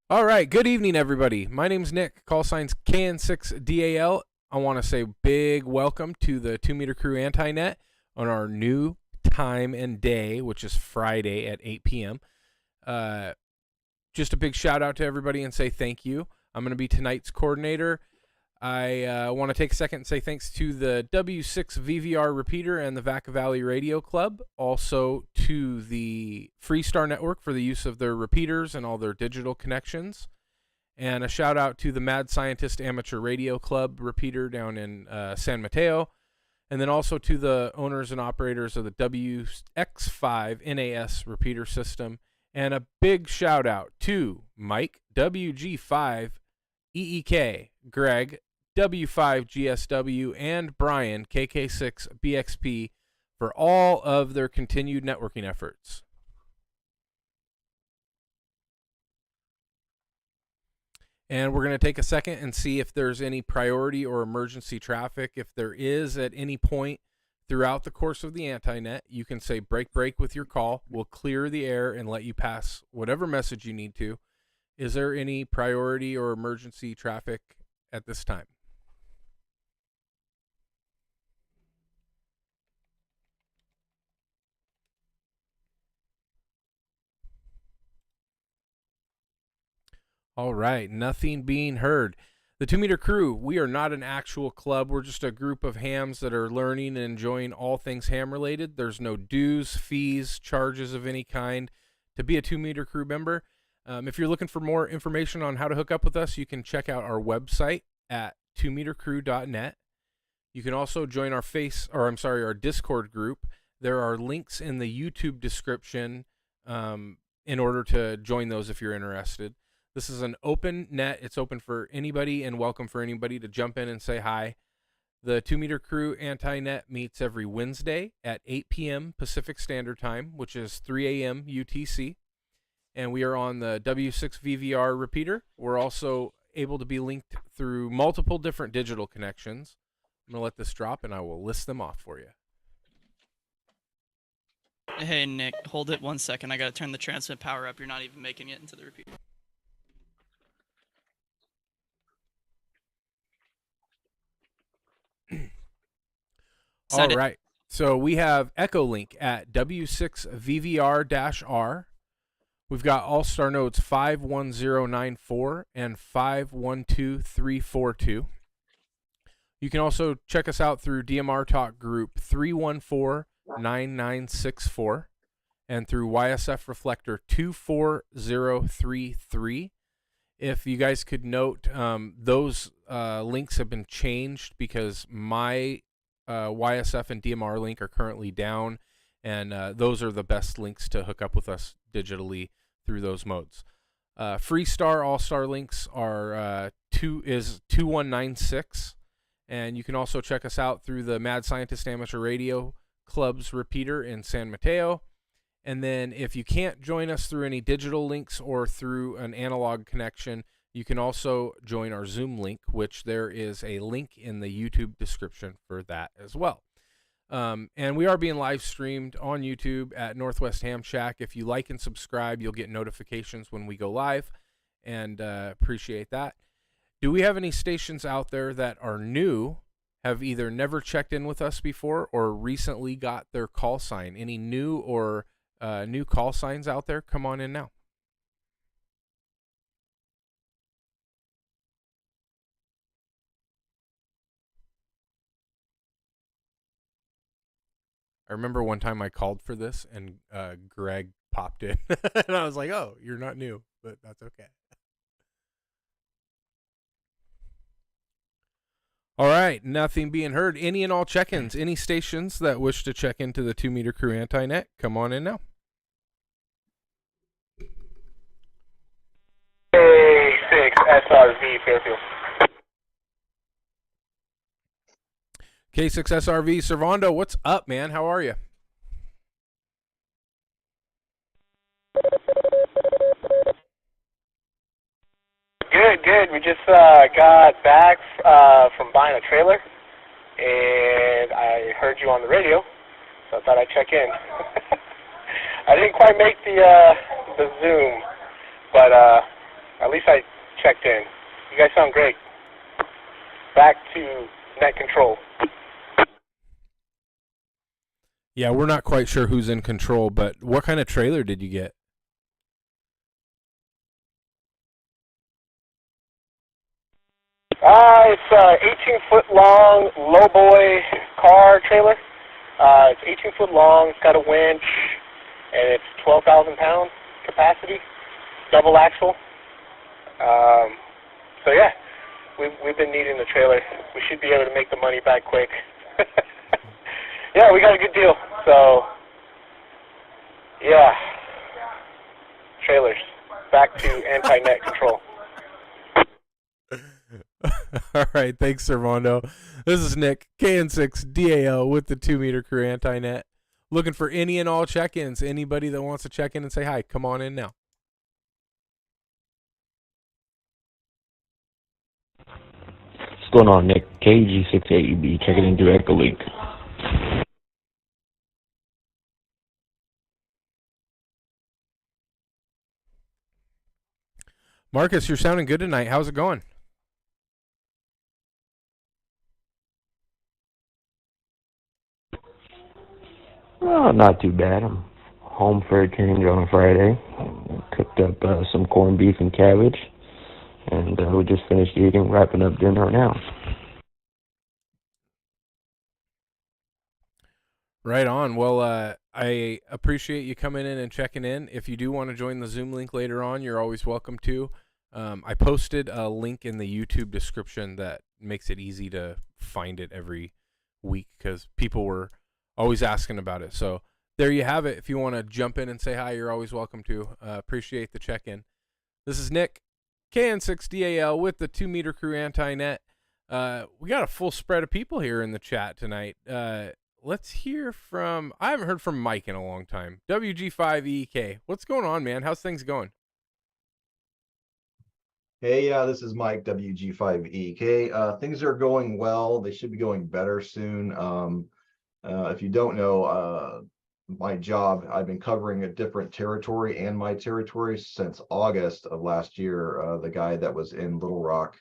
All right, good evening, everybody. My name's Nick, call signs KN6DAL. I want to say big welcome to the 2 Meter Crew Anti-Net on our new time and day, which is Friday at 8 p.m. Just a big shout out to everybody and say thank you. I'm going to be tonight's coordinator. I want to take a second and say thanks to the W6VVR repeater and the Vacaville Radio Club, also to the Freestar Network for the use of their repeaters and all their digital connections, and a shout out to the Mad Scientist Amateur Radio Club repeater down in San Mateo, and then also to the owners and operators of the WX5 NAS repeater system, and a big shout out to Mike, WG5 EEK, Greg, W5GSW, and Brian, KK6BXP, for all of their continued networking efforts. And we're going to take a second and see if there's any priority or emergency traffic. If there is at any point throughout the course of the Anti-Net, you can say break, break with your call. We'll clear the air and let you pass whatever message you need to. Is there any priority or emergency traffic at this time? All right, nothing being heard. The 2 Meter Crew, we are not an actual club. We're just a group of hams that are learning and enjoying all things ham related. There's no dues, fees, charges of any kind to be a 2 Meter Crew member. If you're looking for more information on how to hook up with us, you can check out our website at 2metercrew.net. You can also join our Discord group. There are links in the YouTube description in order to join those if you're interested. This is an open net. It's open for anybody and welcome for anybody to jump in and say hi. The 2 Meter Crew Anti-Net meets every Wednesday at 8 p.m. Pacific Standard Time, which is 3 a.m. UTC. And we are on the W6VVR repeater. We're also able to be linked through multiple different digital connections. I'm going to let this drop and I will list them off for you. Hey, Nick, hold it 1 second. I got to turn the transmit power up. You're not even making it into the repeater. All right. So we have Echolink at W6VVR-R. We've got Allstar Nodes 51094 and 512342. You can also check us out through DMR Talk Group 3149964 and through YSF Reflector 24033. If you guys could note, those links have been changed because my YSF and DMR link are currently down, and those are the best links to hook up with us digitally through those modes. Freestar All-Star links are 2196, and you can also check us out through the Mad Scientist Amateur Radio Club's repeater in San Mateo. And then if you can't join us through any digital links or through an analog connection, you can also join our Zoom link, which there is a link in the YouTube description for that as well. And we are being live streamed on YouTube at Northwest Ham Shack. If you like and subscribe, you'll get notifications when we go live, and appreciate that. Do we have any stations out there that are new, have either never checked in with us before or recently got their call sign? Any new or new call signs out there? Come on in now. I remember one time I called for this and Greg popped in and I was like, oh, you're not new, but that's okay. All right, nothing being heard. Any and all check-ins, any stations that wish to check into the 2 Meter Crew Anti-Net, come on in now. K6 SRV Fairfield. K6 SRV Servando, what's up, man? How are you? Good. We just got back from buying a trailer, and I heard you on the radio, so I thought I'd check in. I didn't quite make the Zoom, but I At least I checked in. You guys sound great. Back to net control. Yeah, we're not quite sure who's in control, but what kind of trailer did you get? It's a 18-foot long lowboy car trailer. It's 18-foot long. It's got a winch, and it's 12,000 pounds capacity, double axle. So yeah, we've been needing the trailer. We should be able to make the money back quick. Yeah, we got a good deal. So yeah, trailers back to anti-net control. All right, thanks, Servando. This is Nick, KN6DAL with the 2-meter crew anti-net. Looking for any and all check-ins. Anybody that wants to check in and say hi, come on in now. What's going on, Nick? KG68EB checking into Echolink. Marcus, you're sounding good tonight. How's it going? Oh, not too bad. I'm home for a change on a Friday. Cooked up some corned beef and cabbage, and we just finished eating, wrapping up dinner now. Right on. Well, I appreciate you coming in and checking in. If you do want to join the Zoom link later on, you're always welcome to. I posted a link in the YouTube description that makes it easy to find it every week because people were always asking about it. So there you have it. If you want to jump in and say hi, you're always welcome to. Appreciate the check-in. This is Nick, KN6DAL with the 2-meter crew anti-net. We got a full spread of people here in the chat tonight. Let's hear from, I haven't heard from Mike in a long time. WG5EK. What's going on, man? How's things going? Hey, this is Mike, WG5EK. Things are going well. They should be going better soon. If you don't know, my job, I've been covering a different territory and my territory since August of last year. The guy that was in Little Rock,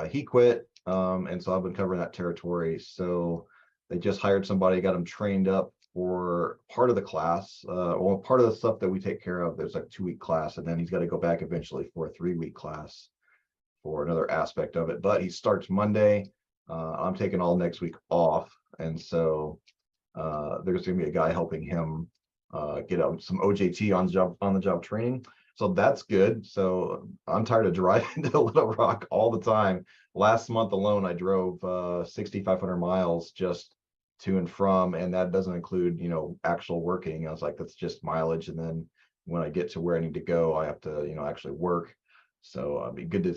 he quit, and so I've been covering that territory. So they just hired somebody, got him trained up for part of the class. Well, part of the stuff that we take care of, there's like a 2-week class, and then he's got to go back eventually for a 3-week class for another aspect of it. But he starts Monday. I'm taking all next week off, and so there's going to be a guy helping him get some OJT on the job training. So that's good. So I'm tired of driving to Little Rock all the time. Last month alone, I drove 6,500 miles just to and from, and that doesn't include, actual working. I was like, that's just mileage. And then when I get to where I need to go, I have to, actually work. So it'd be good to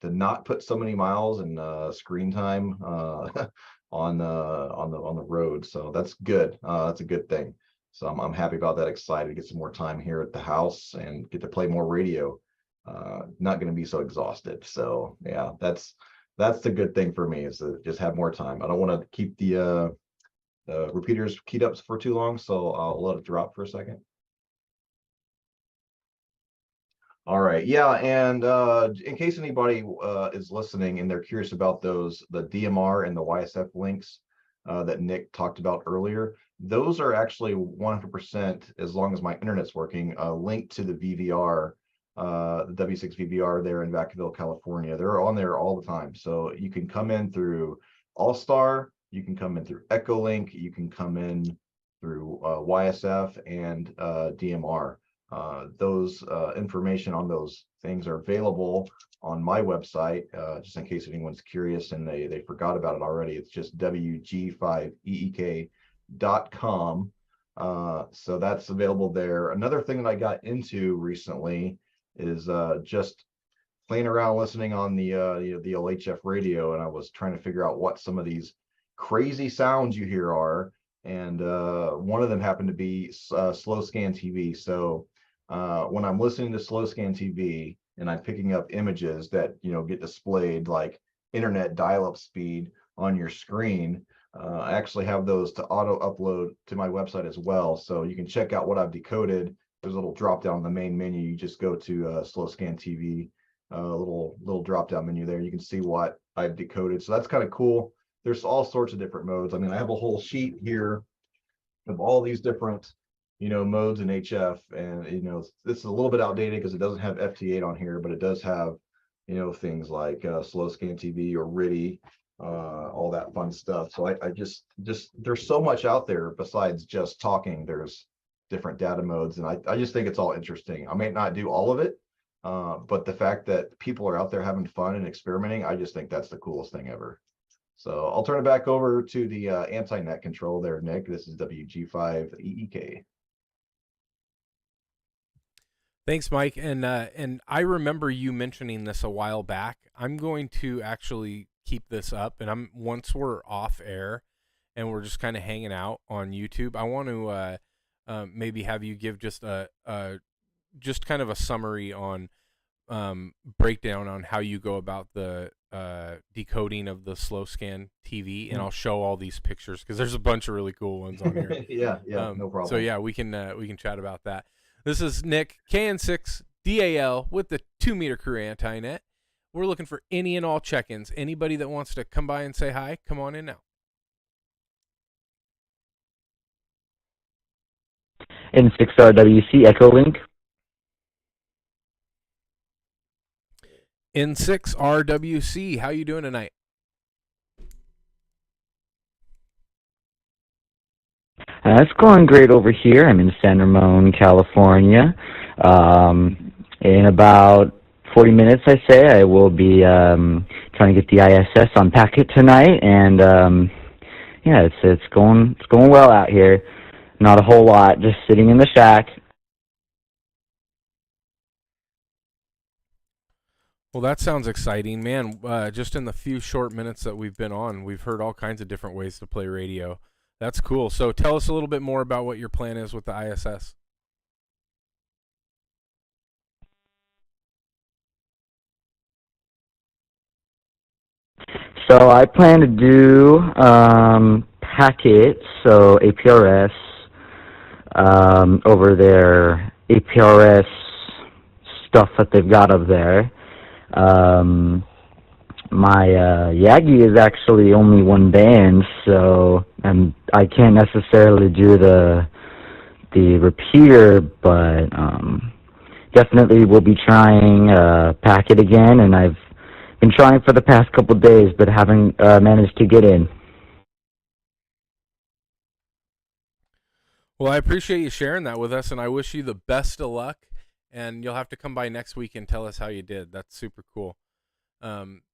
not put so many miles and screen time on the road. So that's good. That's a good thing. So I'm happy about that. Excited to get some more time here at the house and get to play more radio. Not going to be so exhausted. So yeah, that's the good thing for me, is to just have more time. I don't want to keep the repeaters keyed up for too long, so I'll let it drop for a second. All right, yeah, and in case anybody is listening and they're curious about the DMR and the YSF links that Nick talked about earlier, those are actually 100%, as long as my internet's working, linked to the VVR, the W6 VVR there in Vacaville, California. They're on there all the time. So you can come in through Allstar, you can come in through Echolink, you can come in through YSF and DMR. Those information on those things are available on my website, just in case anyone's curious and they forgot about it already. It's just wg5eek.com. So that's available there. Another thing that I got into recently is just playing around listening on the LHF radio, and I was trying to figure out what some of these crazy sounds you hear are, and one of them happened to be slow scan TV. So when I'm listening to slow scan TV and I'm picking up images that get displayed like internet dial-up speed on your screen, I actually have those to auto upload to my website as well. So you can check out what I've decoded. There's a little drop down in the main menu. You just go to slow scan TV little drop down menu there. You can see what I've decoded. So that's kind of cool. There's all sorts of different modes. I mean, I have a whole sheet here of all these different, modes in HF, and this is a little bit outdated because it doesn't have FT8 on here, but it does have, things like slow scan TV or RIDI, all that fun stuff. So I just there's so much out there besides just talking. There's different data modes, and I just think it's all interesting. I may not do all of it, but the fact that people are out there having fun and experimenting, I just think that's the coolest thing ever. So I'll turn it back over to the anti-net control there, Nick. This is WG5EEK. Thanks, Mike. And I remember you mentioning this a while back. I'm going to actually keep this up, and once we're off air and we're just kind of hanging out on YouTube, I want to maybe have you give just just kind of a summary on breakdown on how you go about the decoding of the slow scan TV, and I'll show all these pictures because there's a bunch of really cool ones on here. Yeah, no problem. So yeah, we can chat about that. This is Nick, KN6DAL with the 2-meter crew anti-net. We're looking for any and all check-ins. Anybody that wants to come by and say hi, come on in now. N6RWC Echolink. N6RWC, how you doing tonight? It's going great over here. I'm in San Ramon, California. In about 40 minutes, I say, I will be trying to get the ISS on packet tonight, and yeah, it's going well out here. Not a whole lot, just sitting in the shack. Well, that sounds exciting, man. Just in the few short minutes that we've been on, we've heard all kinds of different ways to play radio. That's cool. So tell us a little bit more about what your plan is with the ISS. So I plan to do packets, so APRS, over their APRS stuff that they've got up there. My Yagi is actually only one band, so I can't necessarily do the repeater, but definitely we'll be trying packet again, and I've been trying for the past couple of days, but haven't managed to get in. Well, I appreciate you sharing that with us, and I wish you the best of luck, and you'll have to come by next week and tell us how you did. That's super cool.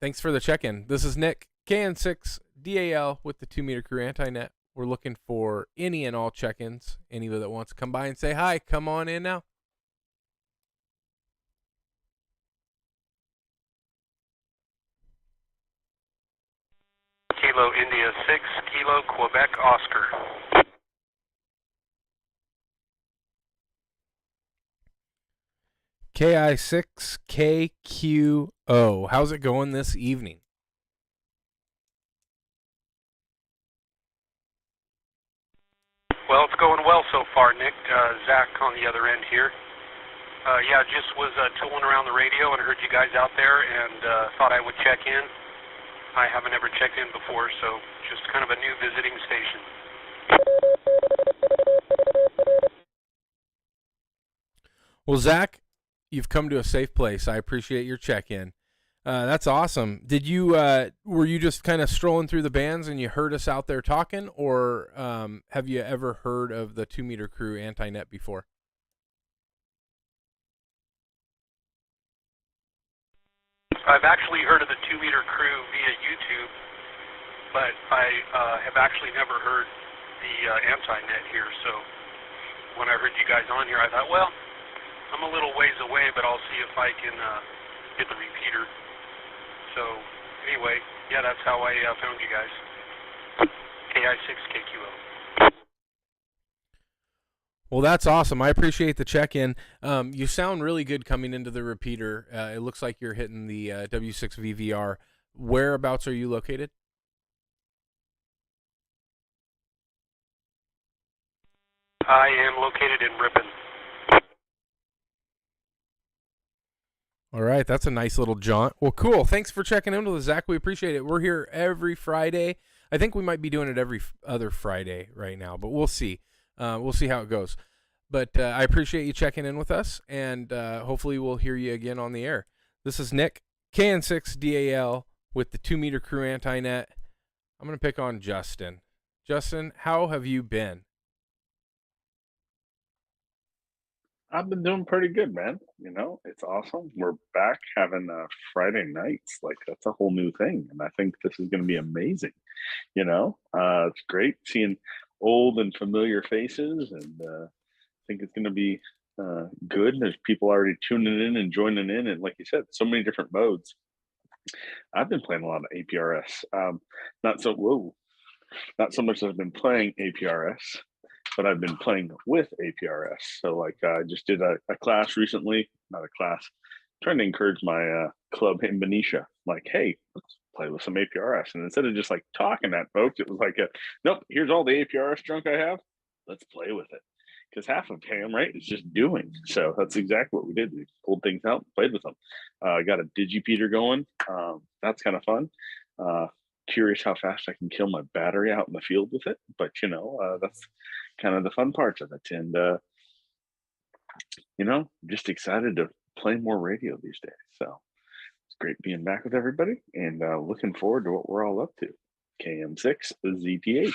Thanks for the check-in. This is Nick, KN6DAL with the 2-meter crew anti-net. We're looking for any and all check-ins. Anybody that wants to come by and say hi, come on in now. Kilo India 6, Kilo Quebec Oscar. KI6KQO. How's it going this evening? Well, it's going well so far, Nick. Zach on the other end here. Yeah, just was tooling around the radio and heard you guys out there and thought I would check in. I haven't ever checked in before, so just kind of a new visiting station. Well, Zach, you've come to a safe place. I appreciate your check-in. That's awesome. Did you were you just kind of strolling through the bands and you heard us out there talking, or have you ever heard of the 2-meter crew anti-net before? I've actually heard of the 2-meter crew via YouTube, but I have actually never heard the anti-net here. So when I heard you guys on here, I thought, well, I'm a little ways away, but I'll see if I can get the repeater. So anyway, yeah, that's how I found you guys. KI6KQO. Well, that's awesome. I appreciate the check-in. You sound really good coming into the repeater. It looks like you're hitting the W6VVR. Whereabouts are you located? I am located in Ripon. All right, that's a nice little jaunt. Well, cool. Thanks for checking in with us, Zach. We appreciate it. We're here every Friday. I think we might be doing it every other Friday right now, but we'll see. We'll see how it goes. But I appreciate you checking in with us, and hopefully we'll hear you again on the air. This is Nick, KN6DAL, with the 2 Meter Crew Anti-Net. I'm going to pick on Justin. Justin, how have you been? I've been doing pretty good, man. You know, it's awesome. We're back having Friday nights. Like, that's a whole new thing. And I think this is going to be amazing. You know, it's great seeing old and familiar faces. And I think it's going to be good. There's people already tuning in and joining in. And like you said, so many different modes. I've been playing a lot of APRS. Not so much that I've been playing APRS, but I've been playing with APRS. So like I just did a class recently, not a class, trying to encourage my club in Benicia, like, hey, let's play with some APRS. And instead of just like talking at folks, it was like, nope, here's all the APRS junk I have. Let's play with it. Because half of ham, right, is just doing. So that's exactly what we did. We pulled things out, played with them. I got a digipeater going. That's kind of fun. Curious how fast I can kill my battery out in the field with it. But, you know, that's kind of the fun parts of it. And, you know, just excited to play more radio these days. So it's great being back with everybody and looking forward to what we're all up to. KM6 ZTH.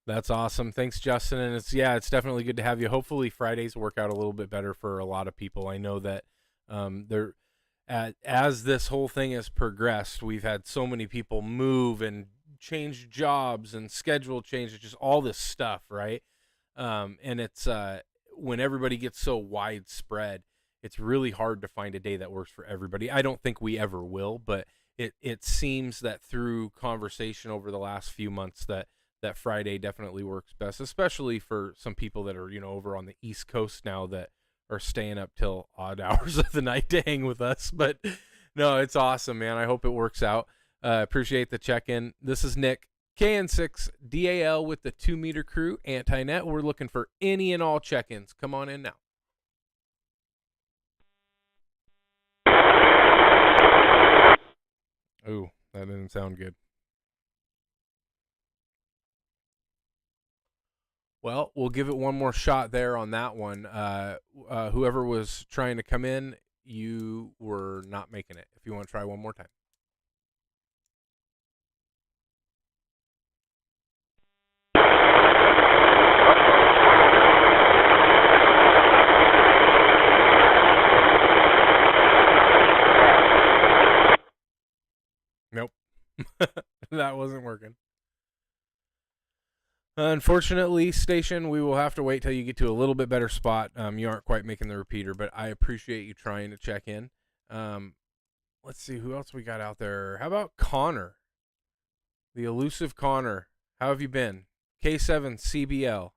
That's awesome. Thanks, Justin. And it's definitely good to have you. Hopefully Fridays work out a little bit better for a lot of people. I know that as this whole thing has progressed, we've had so many people move and change jobs and schedule changes, just all this stuff, right? And it's when everybody gets so widespread, it's really hard to find a day that works for everybody. I don't think we ever will, but it seems that through conversation over the last few months that Friday definitely works best, especially for some people that are, you know, over on the East Coast now that are staying up till odd hours of the night to hang with us. But no, it's awesome, man. I hope it works out. Appreciate the check-in. This is Nick, KN6DAL with the 2 Meter Crew Anti-Net. We're looking for any and all check-ins. Come on in now. Ooh, that didn't sound good. Well, we'll give it one more shot there on that one. Whoever was trying to come in, you were not making it. If you want to try one more time. Nope. That wasn't working. Unfortunately, station, we will have to wait till you get to a little bit better spot. You aren't quite making the repeater, but I appreciate you trying to check in. Let's see who else we got out there. How about Connor? The elusive Connor. How have you been? K7CBL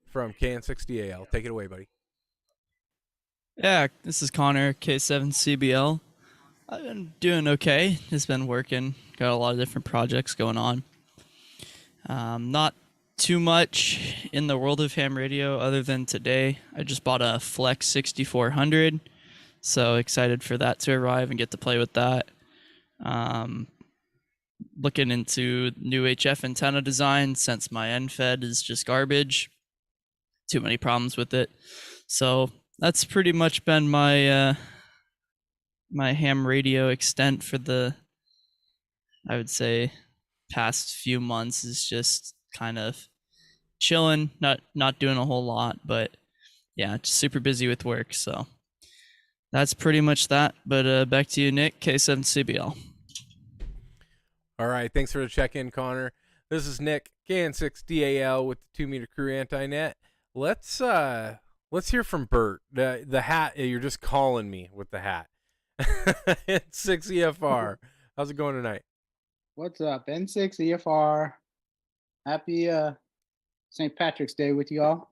from KN6DAL. Take it away, buddy. Yeah, this is Connor, K7CBL. I've been doing okay. Just been working. Got a lot of different projects going on. Not too much in the world of ham radio other than today. I just bought a Flex 6400. So excited for that to arrive and get to play with that. Looking into new HF antenna design since my end-fed is just garbage. Too many problems with it. So that's pretty much been my my ham radio extent for the, I would say, past few months is just kind of chilling, not doing a whole lot, but yeah, just super busy with work. So that's pretty much that. But back to you, Nick, K7CBL. All right, thanks for the check-in, Connor. This is Nick, KN6DAL with the 2 Meter Crew Anti-Net. Let's hear from Bert. The hat, you're just calling me with the hat. It's 6EFR. How's it going tonight? What's up? N6EFR. Happy St. Patrick's Day with y'all.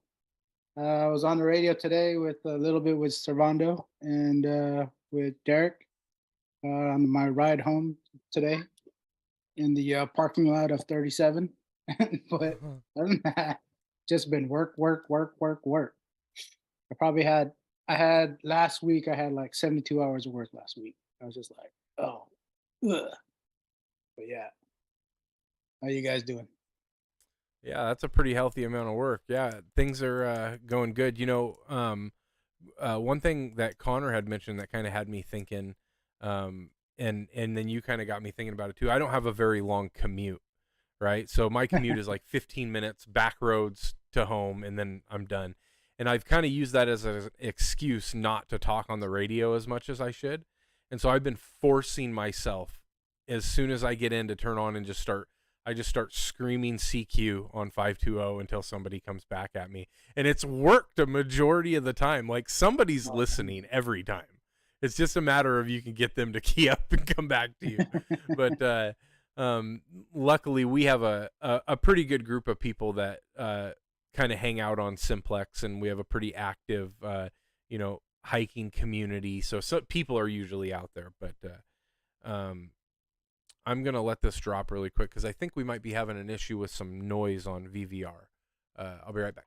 I was on the radio today with a little bit with Servando and with Derek on my ride home today in the parking lot of 37. But other than that, just been work. I probably had last week, I had like 72 hours of work last week. I was just like, oh, ugh. But yeah. How you guys doing? Yeah, that's a pretty healthy amount of work. Yeah, things are going good. One thing that Connor had mentioned that kind of had me thinking, and then you kind of got me thinking about it too. I don't have a very long commute, right? So my commute is like 15 minutes back roads to home, and then I'm done. And I've kind of used that as an excuse not to talk on the radio as much as I should. And so I've been forcing myself as soon as I get in to turn on and I just start screaming CQ on 520 until somebody comes back at me. And it's worked a majority of the time. Like somebody's listening every time. It's just a matter of you can get them to key up and come back to you. But luckily we have a pretty good group of people that kind of hang out on Simplex, and we have a pretty active, hiking community. So people are usually out there, but I'm going to let this drop really quick because I think we might be having an issue with some noise on VVR. I'll be right back.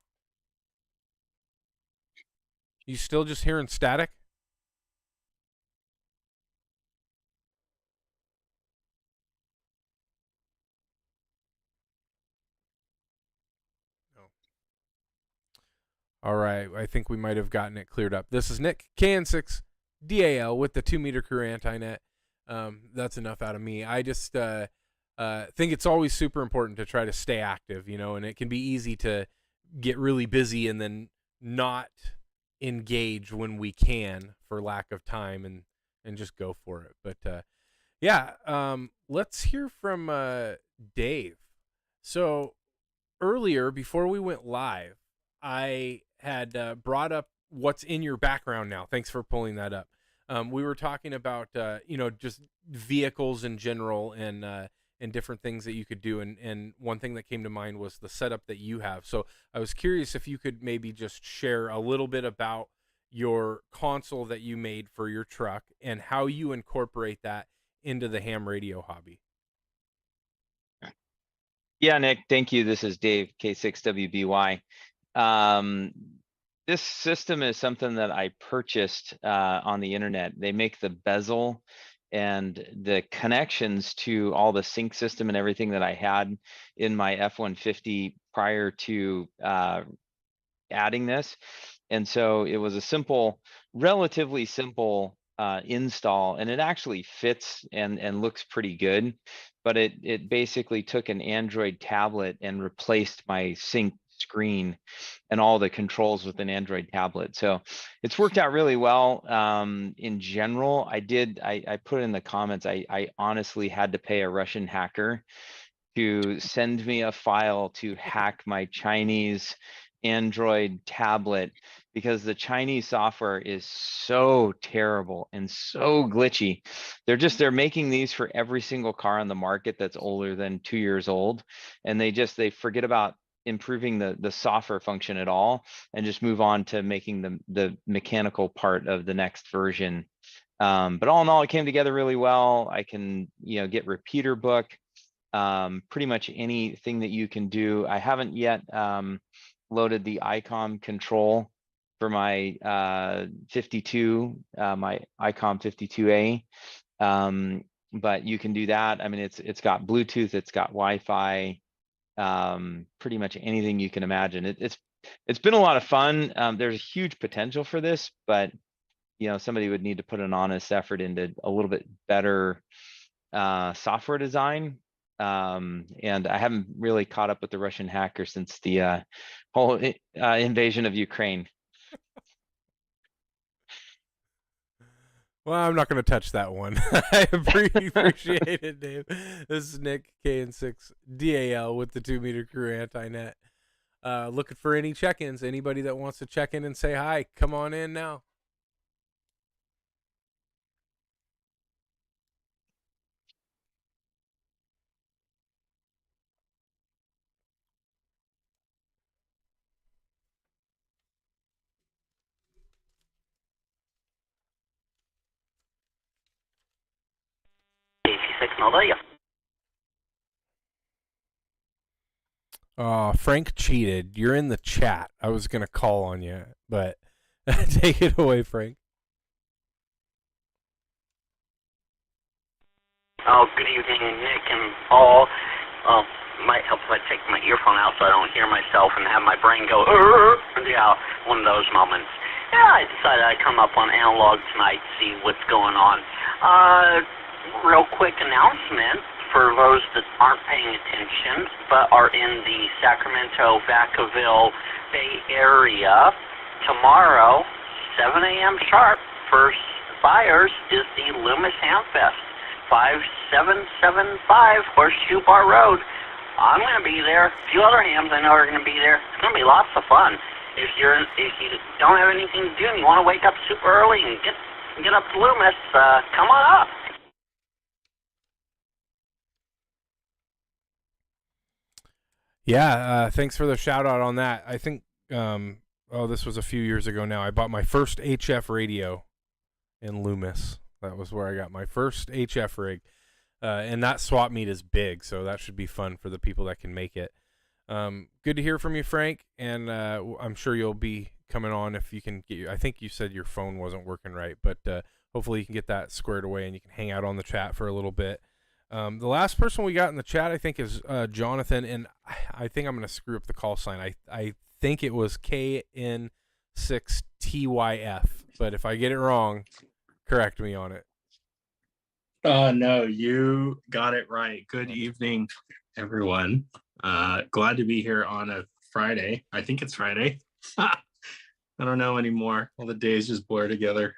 You still just hearing static? No. All right. I think we might have gotten it cleared up. This is Nick, KN6 DAL with the 2-meter crew anti-net. That's enough out of me. I just think it's always super important to try to stay active, and it can be easy to get really busy and then not engage when we can for lack of time and just go for it. But let's hear from Dave. So earlier, before we went live, I had brought up what's in your background now. Thanks for pulling that up. We were talking about, just vehicles in general and different things that you could do. And one thing that came to mind was the setup that you have. So I was curious if you could maybe just share a little bit about your console that you made for your truck and how you incorporate that into the ham radio hobby. Yeah, Nick, thank you. This is Dave, K6WBY. This system is something that I purchased on the internet. They make the bezel and the connections to all the sync system and everything that I had in my F-150 prior to adding this. And so it was a relatively simple install, and it actually fits and looks pretty good. But it basically took an Android tablet and replaced my sync screen and all the controls with an Android tablet. So it's worked out really well. In general, I put in the comments, I honestly had to pay a Russian hacker to send me a file to hack my Chinese Android tablet, because the Chinese software is so terrible and so glitchy. They're making these for every single car on the market that's older than 2 years old, and they forget about improving the software function at all and just move on to making the mechanical part of the next version. But all in all, it came together really well. I can get repeater book, pretty much anything that you can do. I haven't yet loaded the ICOM control for my 52, my ICOM 52A, but you can do that. I mean, it's got Bluetooth, it's got Wi-Fi, pretty much anything you can imagine. It's been a lot of fun. There's a huge potential for this, but somebody would need to put an honest effort into a little bit better software design. And I haven't really caught up with the Russian hacker since the whole invasion of Ukraine. Well, I'm not going to touch that one. I appreciate it, Dave. This is Nick, KN6 DAL with the 2-meter crew anti-net. Looking for any check-ins. Anybody that wants to check in and say hi, come on in now. Frank cheated. You're in the chat. I was going to call on you, but Take it away, Frank. Oh, good evening, Nick and all. Might help if I take my earphone out so I don't hear myself and have my brain go, yeah, one of those moments. Yeah, I decided I'd come up on analog tonight, see what's going on. Real quick announcement for those that aren't paying attention but are in the Sacramento, Vacaville Bay Area. Tomorrow, 7 a.m. sharp, for buyers is the Loomis Hamfest. 5775 Horseshoe Bar Road. I'm going to be there. A few other hams I know are going to be there. It's going to be lots of fun. If you don't have anything to do and you want to wake up super early and get up to Loomis, come on up. Yeah, thanks for the shout out on that. I think, this was a few years ago now. I bought my first HF radio in Loomis. That was where I got my first HF rig. And that swap meet is big, so that should be fun for the people that can make it. Good to hear from you, Frank, and I'm sure you'll be coming on if you can get I think you said your phone wasn't working right, but hopefully you can get that squared away and you can hang out on the chat for a little bit. The last person we got in the chat, I think, is Jonathan, and I think I'm going to screw up the call sign. I think it was KN6TYF, but if I get it wrong, correct me on it. No, you got it right. Good evening, everyone. Glad to be here on a Friday. I think it's Friday. I don't know anymore. All the days just blur together.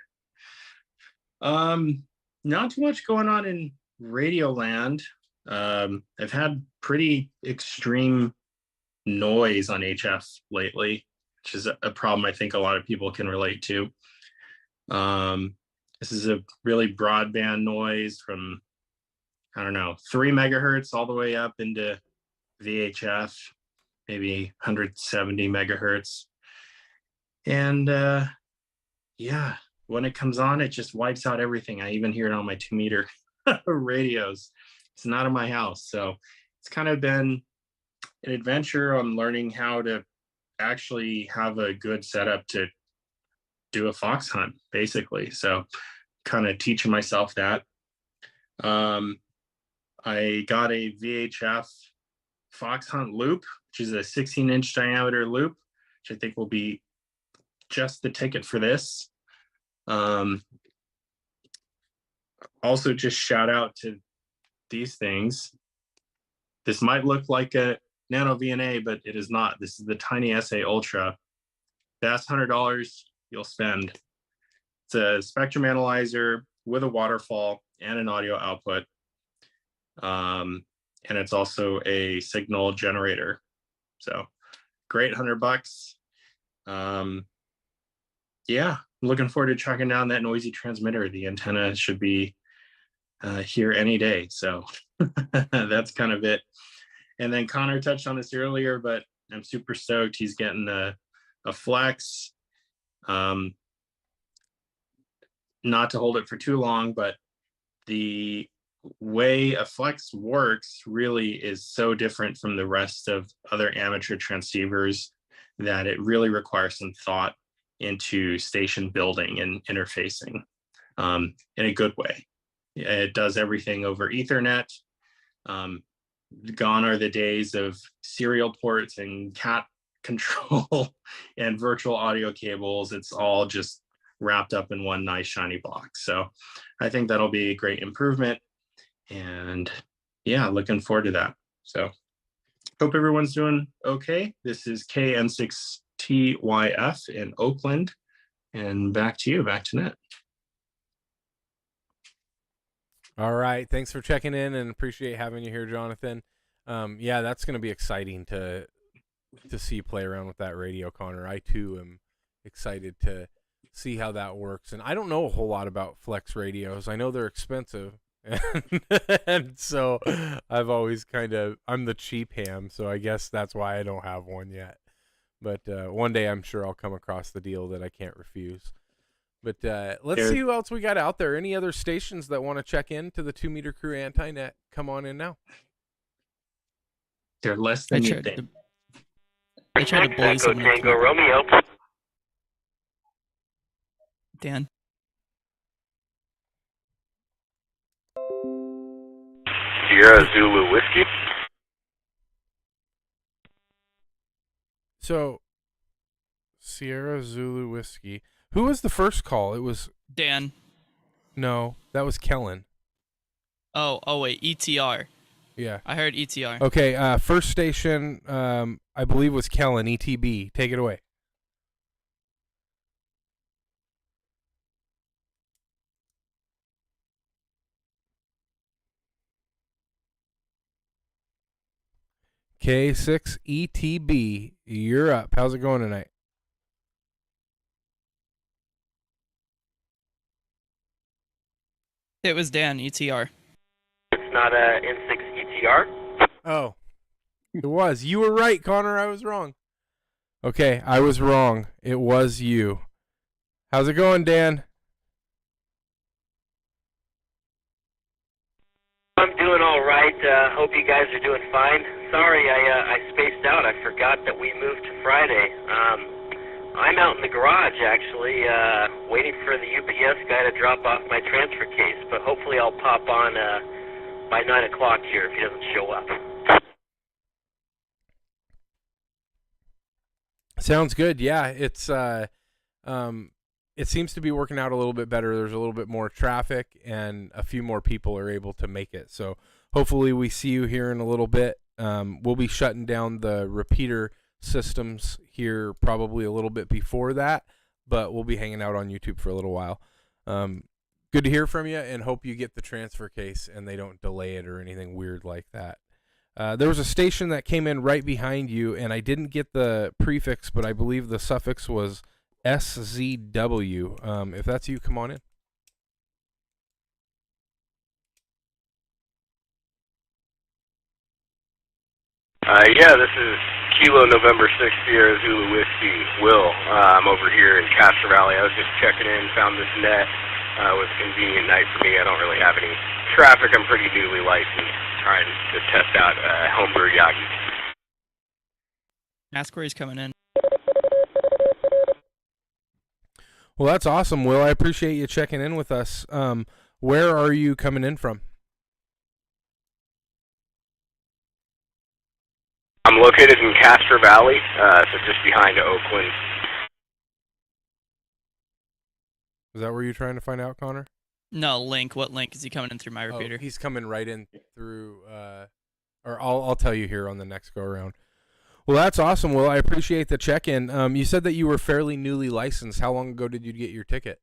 Not too much going on in radio land. I've had pretty extreme noise on HF lately, which is a problem I think a lot of people can relate to. This is a really broadband noise from, 3 megahertz all the way up into VHF, maybe 170 megahertz. And when it comes on, it just wipes out everything. I even hear it on my 2-meter radios. It's not in my house. So it's kind of been an adventure on learning how to actually have a good setup to do a fox hunt, basically. So kind of teaching myself that. I got a VHF fox hunt loop, which is a 16-inch diameter loop, which I think will be just the ticket for this. Also, just shout out to these things. This might look like a Nano VNA, but it is not. This is the Tiny SA Ultra. That's $100 you'll spend. It's a spectrum analyzer with a waterfall and an audio output. And it's also a signal generator. So great, $100. Yeah, I'm looking forward to tracking down that noisy transmitter. The antenna should be here any day. So that's kind of it. And then Connor touched on this earlier, but I'm super stoked. He's getting a Flex. Not to hold it for too long, but the way a Flex works really is so different from the rest of other amateur transceivers that it really requires some thought into station building and interfacing in a good way. It does everything over Ethernet. Gone are the days of serial ports and cat control and virtual audio cables. It's all just wrapped up in one nice shiny box. So I think that'll be a great improvement. And yeah, looking forward to that. So hope everyone's doing okay. This is KN6TYF in Oakland. And back to you, back to Net. All right. Thanks for checking in and appreciate having you here, Jonathan. Yeah, that's going to be exciting to see you play around with that radio, Connor. I too am excited to see how that works. And I don't know a whole lot about Flex radios. I know they're expensive. And so I've always I'm the cheap ham, so I guess that's why I don't have one yet. But one day I'm sure I'll come across the deal that I can't refuse. But let's see who else we got out there. Any other stations that want to check in to the 2-meter crew anti-net? Come on in now. They're less than you think. I tried to bully someone. Tango Romeo. Dan. Sierra Zulu Whiskey. So, Sierra Zulu Whiskey. Who was the first call? It was Dan. no, that was Kellen. Oh wait, ETR. Yeah. I heard ETR. Okay. First station, I believe was Kellen. ETB. Take it away. K6 ETB. You're up. How's it going tonight? It was Dan, ETR. It's not a N6 ETR. Oh, it was. You were right, Connor. I was wrong. Okay, I was wrong. It was you. How's it going, Dan? I'm doing all right. Hope you guys are doing fine. Sorry, I spaced out. I forgot that we moved to Friday. I'm out in the garage, actually, waiting for the UPS guy to drop off my transfer case. But hopefully I'll pop on by 9 o'clock here if he doesn't show up. Sounds good. Yeah, it's it seems to be working out a little bit better. There's a little bit more traffic, and a few more people are able to make it. So hopefully we see you here in a little bit. We'll be shutting down the repeater systems here probably a little bit before that, but we'll be hanging out on YouTube for a little while. Good to hear from you, and hope you get the transfer case and they don't delay it or anything weird like that. There was a station that came in right behind you, and I didn't get the prefix, but I believe the suffix was SZW. If that's you, come on in. Yeah, this is Kilo November 6th Sierra Zulu Whiskey. Will, I'm over here in Castro Valley. I was just checking in, found this net. It was a convenient night for me. I don't really have any traffic. I'm pretty newly licensed, trying to test out homebrew Yagi. Ask where he's coming in. Well, that's awesome, Will. I appreciate you checking in with us. Where are you coming in from? I'm located in Castro Valley, so just behind Oakland. Is that where you're trying to find out, Connor? No, Link. What Link is he coming in through my repeater? Oh, he's coming right in through, or I'll tell you here on the next go around. Well, that's awesome, Will. I appreciate the check-in. You said that you were fairly newly licensed. How long ago did you get your ticket?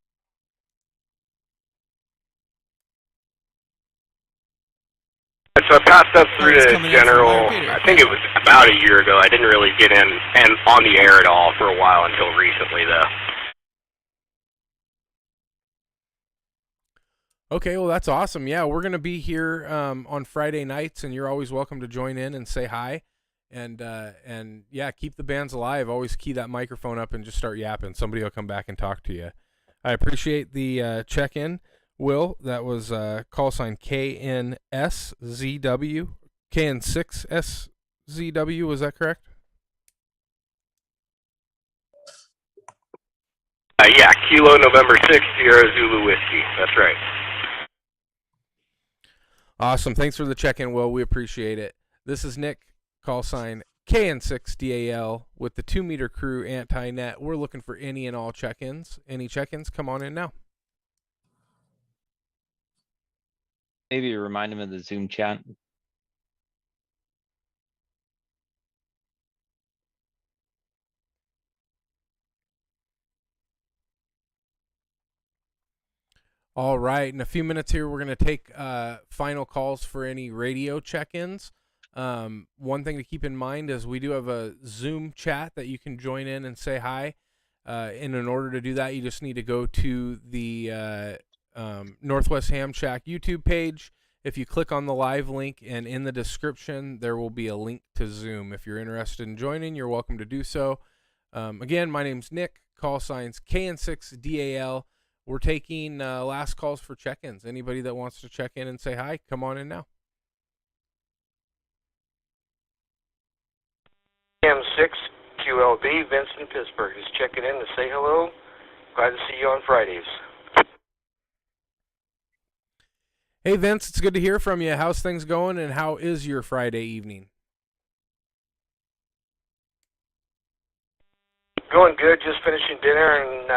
So I passed up through the general, I think it was about a year ago. I didn't really get in and on the air at all for a while until recently, though. Okay, well, that's awesome. Yeah, we're going to be here on Friday nights, and you're always welcome to join in and say hi. And yeah, keep the bands alive. Always key that microphone up and just start yapping. Somebody will come back and talk to you. I appreciate the check-in, Will. That was call sign KNSZW, KN6SZW. Was that correct? Yeah, Kilo November 6th Sierra Zulu Whiskey. That's right. Awesome. Thanks for the check-in, Will. We appreciate it. This is Nick, call sign KN6DAL with the 2 Meter Crew Anti-Net. We're looking for any and all check-ins. Any check-ins? Come on in now. Maybe remind him of the Zoom chat. All right. In a few minutes here, we're going to take final calls for any radio check-ins. One thing to keep in mind is we do have a Zoom chat that you can join in and say hi. And in order to do that, you just need to go to the Northwest Ham Shack YouTube page. If you click on the live link, and in the description, there will be a link to Zoom. If you're interested in joining, you're welcome to do so. Again, my name's Nick, call signs KN6DAL. We're taking last calls for check-ins. Anybody that wants to check in and say hi, come on in now. M6 QLB, Vincent, Pittsburgh, is checking in to say hello. Glad to see you on Fridays. Hey, Vince, it's good to hear from you. How's things going, and how is your Friday evening? Going good. Just finishing dinner and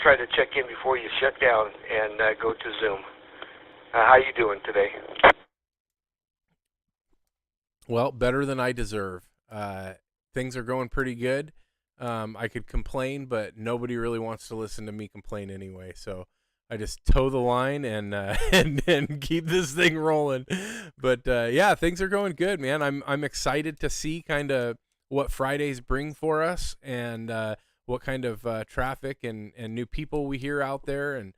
tried to check in before you shut down and go to Zoom. How you doing today? Well, better than I deserve. Things are going pretty good. I could complain, but nobody really wants to listen to me complain anyway. So I just toe the line and and keep this thing rolling. But yeah, things are going good, man. I'm excited to see kind of what Fridays bring for us and what kind of traffic and new people we hear out there. And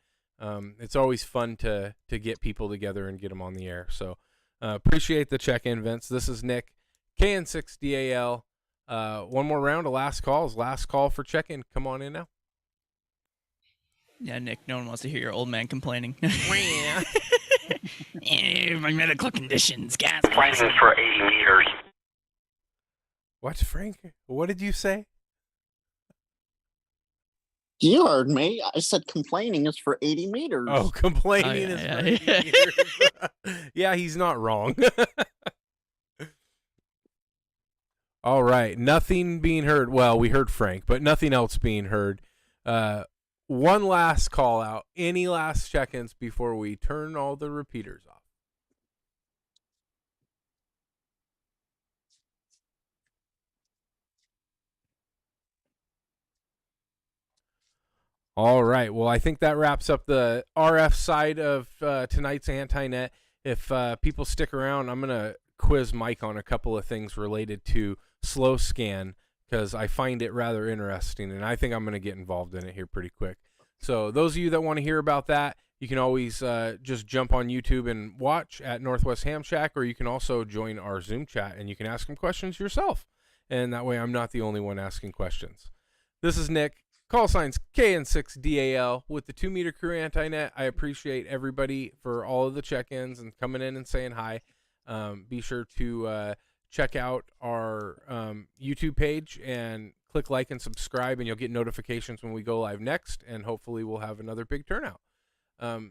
it's always fun to get people together and get them on the air. So appreciate the check-in, Vince. This is Nick, KN6DAL. One more round of last calls. Last call for check-in. Come on in now. Yeah, Nick, no one wants to hear your old man complaining. My medical conditions, gas. Finding for 80 meters. What, Frank? What did you say? You heard me. I said complaining is for 80 meters. Oh, complaining is for 80 meters. Yeah, he's not wrong. All right, nothing being heard. Well, we heard Frank, but nothing else being heard. One last call out. Any last check-ins before we turn all the repeaters off? All right. Well, I think that wraps up the RF side of tonight's Anti-Net. If people stick around, I'm going to quiz Mike on a couple of things related to slow scan because I find it rather interesting, and I think I'm going to get involved in it here pretty quick. So those of you that want to hear about that, you can always just jump on YouTube and watch at Northwest Ham Shack, or you can also join our Zoom chat, and you can ask them questions yourself. And that way I'm not the only one asking questions. This is Nick. Call signs KN6DAL with the 2 Meter Crew Anti-Net. I appreciate everybody for all of the check-ins and coming in and saying hi. Be sure to check out our YouTube page and click like and subscribe, and you'll get notifications when we go live next, and hopefully we'll have another big turnout.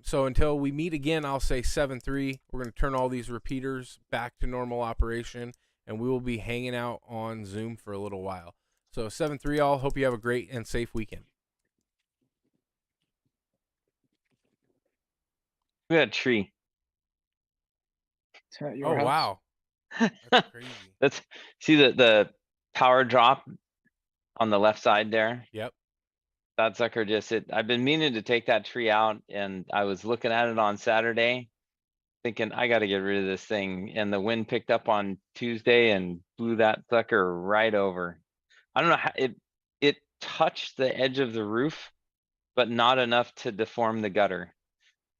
So until we meet again, I'll say 7-3. We're going to turn all these repeaters back to normal operation, and we will be hanging out on Zoom for a little while. So 7-3 all. Hope you have a great and safe weekend. We got a tree. It's at your Oh, house. wow. That's crazy. That's see the power drop on the left side there. Yep. That sucker just hit. I've been meaning to take that tree out, and I was looking at it on Saturday, thinking I got to get rid of this thing. And the wind picked up on Tuesday and blew that sucker right over. I don't know how it touched the edge of the roof, but not enough to deform the gutter.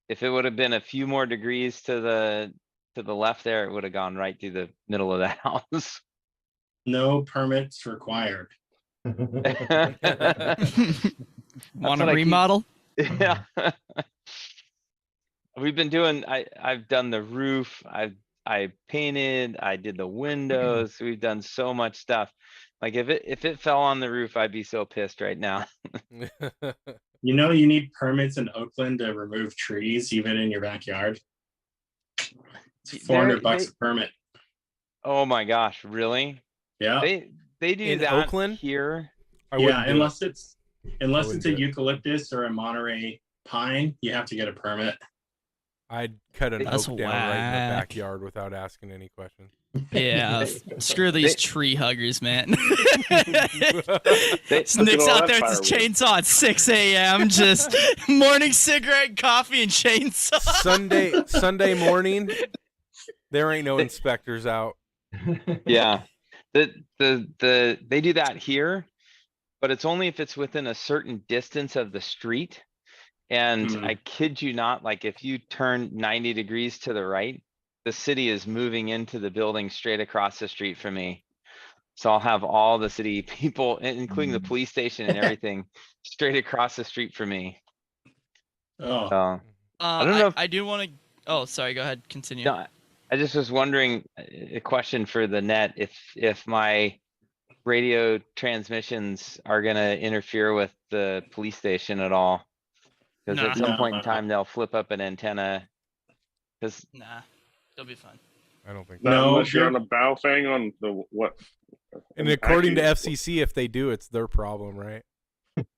If it would have been a few more degrees to the left there, it would have gone right through the middle of the house. No permits required. Want what a I keep- remodel? Yeah. We've been doing, I've done the roof, I painted, I did the windows, we've done so much stuff. Like if it fell on the roof, I'd be so pissed right now. You know, you need permits in Oakland to remove trees, even in your backyard. It's $400 a permit. Oh my gosh, really? Yeah. They do In that Oakland? here. Yeah, unless it's wouldn't a do it. eucalyptus or a Monterey pine, you have to get a permit. I'd cut an That's oak down right in the whack. backyard without asking any questions. Yeah, screw these tree huggers, man. They- Nick's Look at all out that there with his firewood. chainsaw at 6 a.m. Just morning cigarette, coffee, and chainsaw. Sunday morning, there ain't no inspectors out. Yeah. They do that here, but it's only if it's within a certain distance of the street. And I kid you not, like if you turn 90 degrees to the right, the city is moving into the building straight across the street from me. So I'll have all the city people, including the police station and everything, straight across the street from me. Oh, So I don't know if- I do want to. Oh, sorry. Go ahead. Continue. no, I just was wondering, a question for the net, if my radio transmissions are gonna interfere with the police station at all. Because Nah. at some point in No. time, they'll flip up an antenna. Because Nah, it'll be fine. I don't think. Not No, unless you're they're- on a Baofeng on the what? And according to Actually, FCC, if they do, it's their problem, right?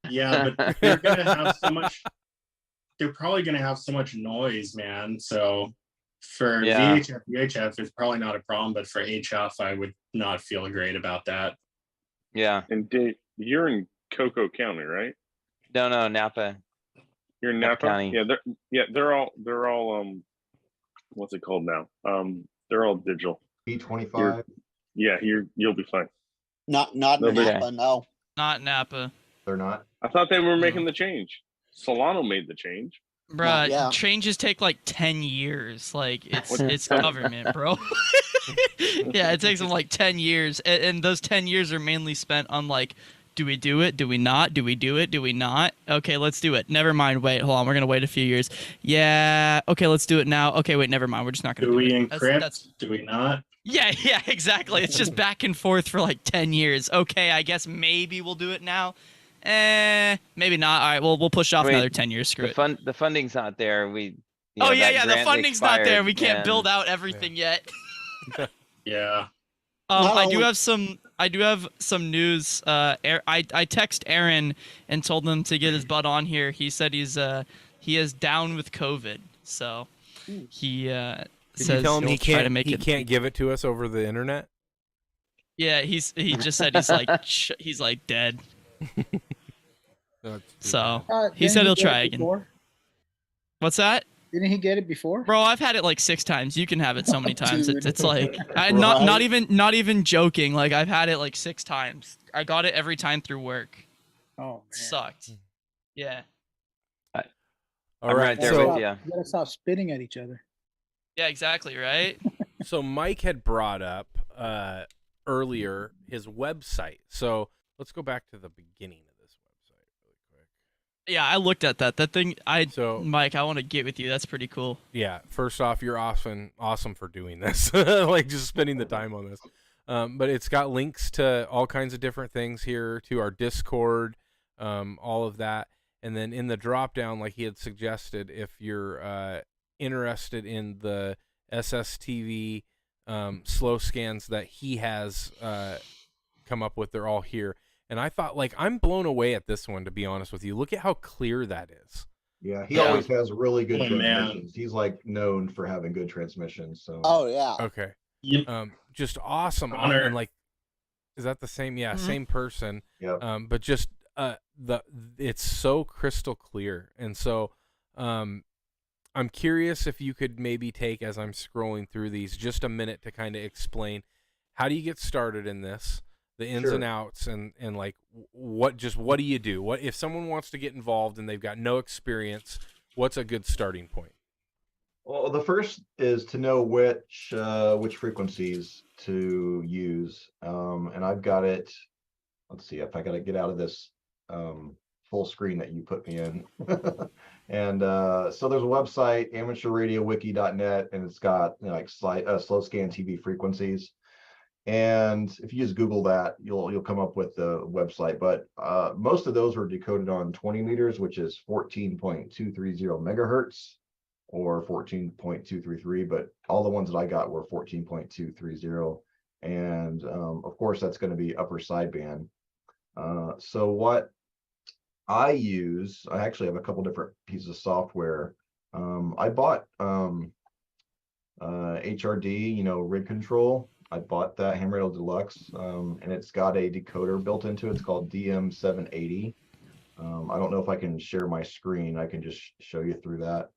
Yeah, but they're gonna have so much. They're probably gonna have so much noise, man. So for Yeah. VHF, UHF, it's probably not a problem, but for HF, I would not feel great about that. yeah, And Dave, you're in Cocoa County, right? no, Napa. You're in Napa Napa. County. They're all what's it called now? They're all digital. B25. Yeah, you'll be fine. Not No, in but- Napa, no. Not Napa. They're not. I thought they were making the change. Solano made the change. Bruh, yeah. changes take like 10 years. Like, it's What- it's government, bro. Yeah, it takes them like 10 years. And those 10 years are mainly spent on like, do we do it? Do we not? Do we do it? Do we not? Okay, let's do it. Never mind. Wait, hold on. We're going to wait a few years. Yeah. Okay, let's do it now. Okay, wait, never mind. We're just not going Do to do we it. encrypt? Do we not? Yeah, exactly. It's just back and forth for like 10 years. Okay, I guess maybe we'll do it now. Maybe not. All right, we'll push off Wait, another 10 years. Screw it. The funding's not there. We. Yeah. The grant funding's not there. We can't expired, build and- out everything yet. Yeah. Not I do only- have some news. I text Aaron and told him to get his butt on here. He said he is down with COVID, so he Did says you tell him he'll he try to can't? make He it. can't give it to us over the internet. Yeah, he just said he's like he's like dead. That's too So bad. he Didn't said he'll get try it again. before? What's that? Didn't he get it before? Bro, I've had it like 6 times. You can have it so many times. Dude. It's like Right. not even joking. Like I've had it like 6 times. I got it every time through work. Oh man. Sucked. Yeah. All I'm right, right there so with you. You gotta stop spitting at each other. Yeah, exactly, right? so Mike had brought up earlier his website. So let's go back to the beginning of this website really quick. Yeah, I looked at that. That thing So Mike, I want to get with you. That's pretty cool. yeah, first off, you're awesome for doing this, like just spending the time on this. But it's got links to all kinds of different things here, to our Discord, all of that. And then in the drop down, like he had suggested, if you're interested in the SSTV slow scans that he has come up with, they're all here. And I thought, like, I'm blown away at this one, to be honest with you. Look at how clear that is. Yeah, he Yeah. always has really good Oh, man. transmissions. He's like known for having good transmissions. So Oh yeah. Okay. Yep. Just awesome. Connor. And like, is that the same? Yeah, Mhm. same person. yeah. But just it's so crystal clear. And so I'm curious if you could maybe take, as I'm scrolling through these, just a minute to kind of explain, how do you get started in this, the ins Sure. and outs, and like what do you do? What if someone wants to get involved and they've got no experience, what's a good starting point? Well, the first is to know which frequencies to use. And I've got it. Let's see if I got to get out of this full screen that you put me in. And so there's a website, amateurradiowiki.net, and it's got slow scan TV frequencies. And if you just Google that, you'll come up with the website. But most of those were decoded on 20 meters, which is 14.230 megahertz or 14.233. But all the ones that I got were 14.230. And of course, that's going to be upper sideband. So what I use, I actually have a couple different pieces of software. I bought HRD, Rig Control. I bought that Ham Radio Deluxe, and it's got a decoder built into it. It's called DM780. I don't know if I can share my screen. I can just show you through that.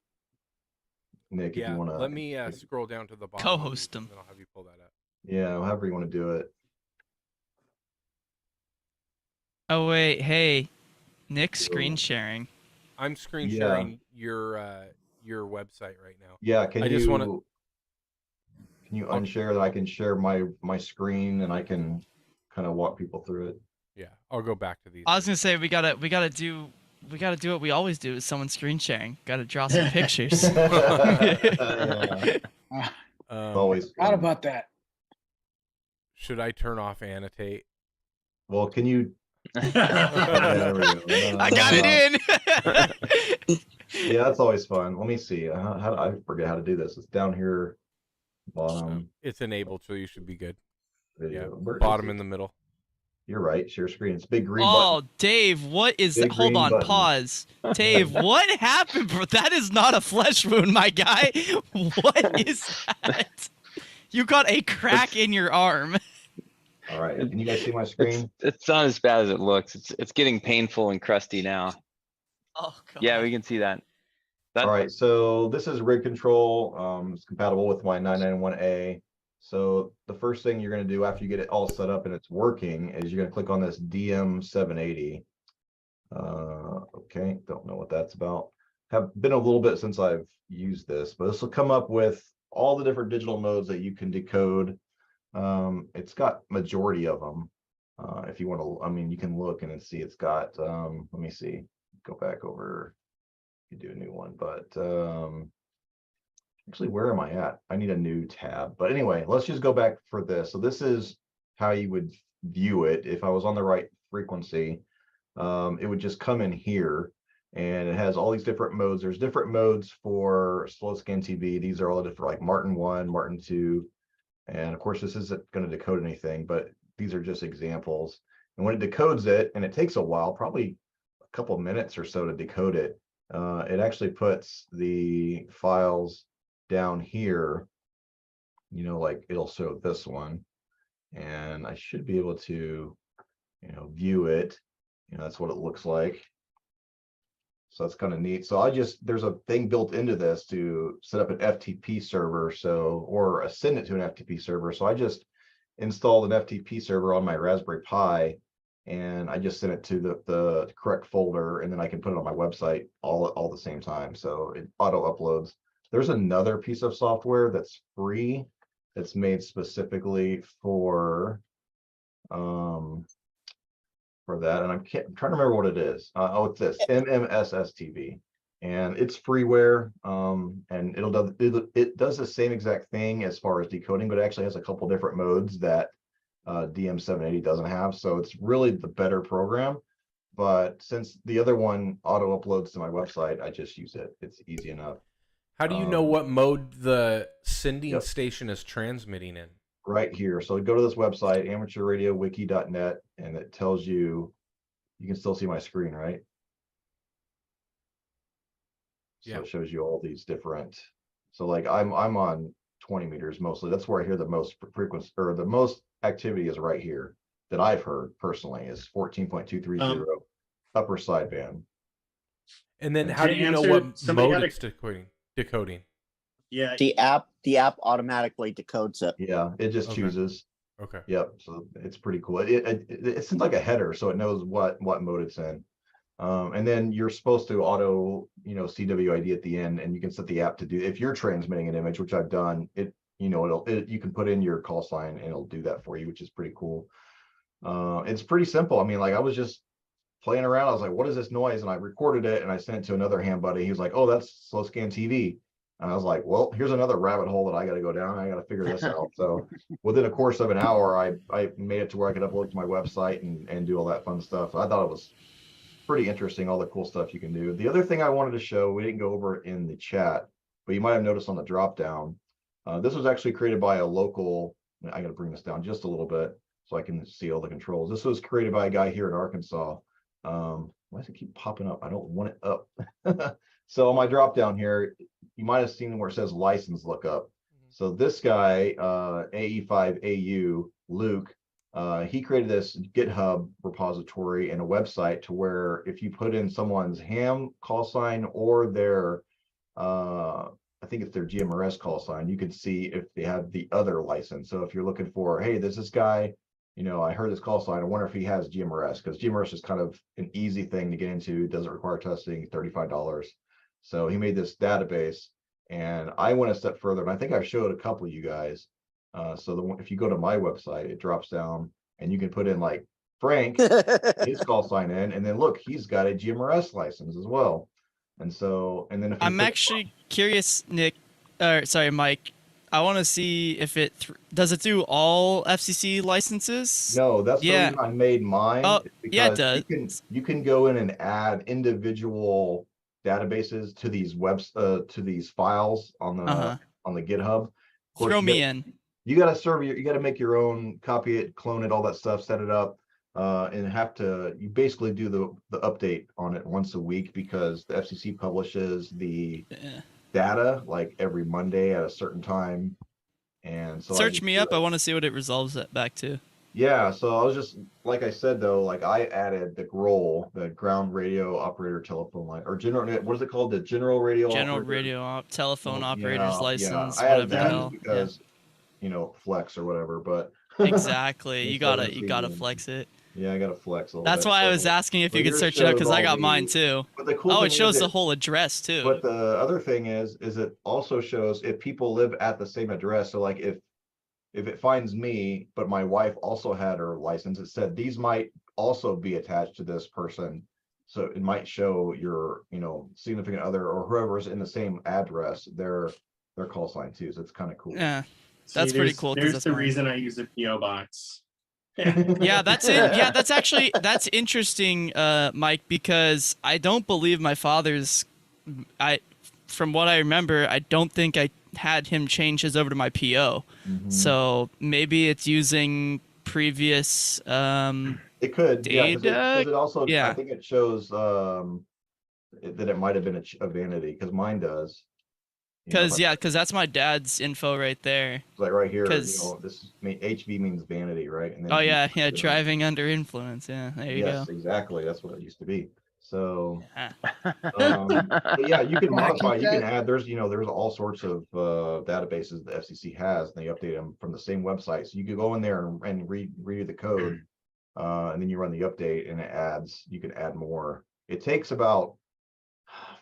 Nick, if Yeah, you want to. let me scroll down to the bottom. Co-host them. And I'll have you pull that up. Yeah, however you want to do it. Oh wait, hey, Nick, screen sharing. I'm screen Yeah. sharing your website right now. Yeah, can I just you wanna- can you unshare that? I can share my screen and I can kind of walk people through it. Yeah, I'll go back to these. I was gonna say we gotta do what we always do is someone screen sharing. Gotta draw some pictures. Yeah, Ah, always forgot fun. about that. Should I turn off annotate? Well, can you? I got it in. Yeah, that's always fun. Let me see. How I forget how to do this. It's down here, bottom. It's enabled, so you should be good. Video. Yeah, Where is bottom it? in the middle. You're right. Share screen. It's big green Oh, button. Dave, what is Big that? Hold green on, button. pause. Dave, what happened, bro? That is not a flesh wound, my guy. What is that? You got a crack in your arm. All right. Can you guys see my screen? It's not as bad as it looks. It's getting painful and crusty now. Oh, God. Yeah, we can see that. All right. So this is rig control. It's compatible with my 991A. So the first thing you're going to do after you get it all set up and it's working is you're going to click on this DM780. Okay, don't know what that's about. Have been a little bit since I've used this, but this will come up with all the different digital modes that you can decode. It's got majority of them. If you want to, I mean, you can look and see it's got, let me see, go back over, you do a new one, but actually, where am I at? I need a new tab. But anyway, let's just go back for this. So this is how you would view it. If I was on the right frequency, it would just come in here and it has all these different modes. There's different modes for slow scan TV. These are all the different, like Martin 1, Martin 2. And of course, this isn't going to decode anything, but these are just examples. And when it decodes it, and it takes a while, probably a couple minutes or so to decode it, it actually puts the files down here, you know, like it'll show this one, and I should be able to, you know, view it. You know, that's what it looks like. So that's kind of neat. So there's a thing built into this to set up an FTP server, or send it to an FTP server. So I just installed an FTP server on my Raspberry Pi, and I just sent it to the correct folder, and then I can put it on my website all at the same time. So it auto uploads. There's another piece of software that's free, that's made specifically for that, and I'm trying to remember what it is. Oh, it's this MMSSTV, and it's freeware, and it does the same exact thing as far as decoding, but it actually has a couple different modes that DM780 doesn't have. So it's really the better program. But since the other one auto uploads to my website, I just use it. It's easy enough. How do you know what mode the sending station is transmitting in? Right here. So go to this website, amateurradiowiki.net, and it tells you, you can still see my screen, right? So it shows you all these different, so like I'm on 20 meters mostly. That's where I hear the most frequency, or the most activity is right here that I've heard personally, is 14.230 upper sideband. And then how do you know what mode it's decoding? Yeah. The app automatically decodes it. Yeah, it just chooses. Okay. Yep. So it's pretty cool. It seems like a header, so it knows what mode it's in. And then you're supposed to auto, you know, CWID at the end, and you can set the app to do, if you're transmitting an image, which I've done, you know, you can put in your call sign and it'll do that for you, which is pretty cool. It's pretty simple. I mean, like I was just playing around. I was like, what is this noise? And I recorded it and I sent it to another ham buddy. He was like, oh, that's slow scan TV. And I was like, well, here's another rabbit hole that I got to go down. I got to figure this out. So within a course of an hour, I made it to where I could upload to my website and do all that fun stuff. I thought it was pretty interesting, all the cool stuff you can do. The other thing I wanted to show, we didn't go over it in the chat, but you might have noticed on the drop down, this was actually created by a local, I got to bring this down just a little bit so I can see all the controls. This was created by a guy here in Arkansas. Why does it keep popping up? I don't want it up. So on my drop down here, you might have seen where it says license lookup. So this guy, AE5AU, Luke, he created this GitHub repository and a website to where if you put in someone's ham call sign or their, I think it's their GMRS call sign, you can see if they have the other license. So if you're looking for, hey, this guy, you know, I heard this call sign, I wonder if he has GMRS, because GMRS is kind of an easy thing to get into. It doesn't require testing, $35. So he made this database, and I went a step further, and I think I showed a couple of you guys. So if you go to my website, it drops down and you can put in like Frank, his call sign in, and then look, he's got a GMRS license as well. And so, and then if I'm actually curious, Nick, sorry, Mike. I want to see if it does it do all FCC licenses. No, that's the Yeah. reason I made mine. Oh, is yeah, it because does. you can go in and add individual databases to these to these files on Uh-huh. the GitHub. Of course, Throw me in. You got to you got to make your own, copy it, clone it, all that stuff, set it up, and you basically do the update on it once a week, because the FCC publishes the Yeah. data like every Monday at a certain time. And so Search me up. I want to see what it resolves it back to. yeah, so I was just, like I said though, like I added the GROL, the ground radio operator telephone line, or what is it called? The general radio Telephone Well, operators yeah, license, I added whatever the that hell. because flex or whatever, but Exactly. You instead of gotta receiving. flex it. Yeah, I gotta flex a little That's bit, why I so- was asking if but you could yours search it up, shows because I all got mine the- too. But the cool Oh, thing it shows is the whole address too. But the other thing is it also shows if people live at the same address. So like if it finds me, but my wife also had her license, it said these might also be attached to this person. So it might show your, significant other or whoever's in the same address, their call sign too. So it's kind of cool. Yeah, that's pretty cool. There's that's the mine. reason I use a PO box. Yeah, that's it. Yeah, that's interesting, Mike, because I don't believe my father's. From what I remember, I don't think I had him change his over to my PO. Mhm. So maybe it's using previous It could, yeah, because data. it also, Yeah. I think it shows that it might have been a vanity, because mine does. Because that's my dad's info right there. Like right here, Because HV means vanity, right? And then oh yeah, V- driving under influence. Yeah, there you yes, go. exactly. That's what it used to be. So, Yeah. but yeah, you can Can I modify. keep You can that? add. There's all sorts of databases the FCC has, and they update them from the same website. So you could go in there and read the code, and then you run the update, and it adds. You can add more. It takes about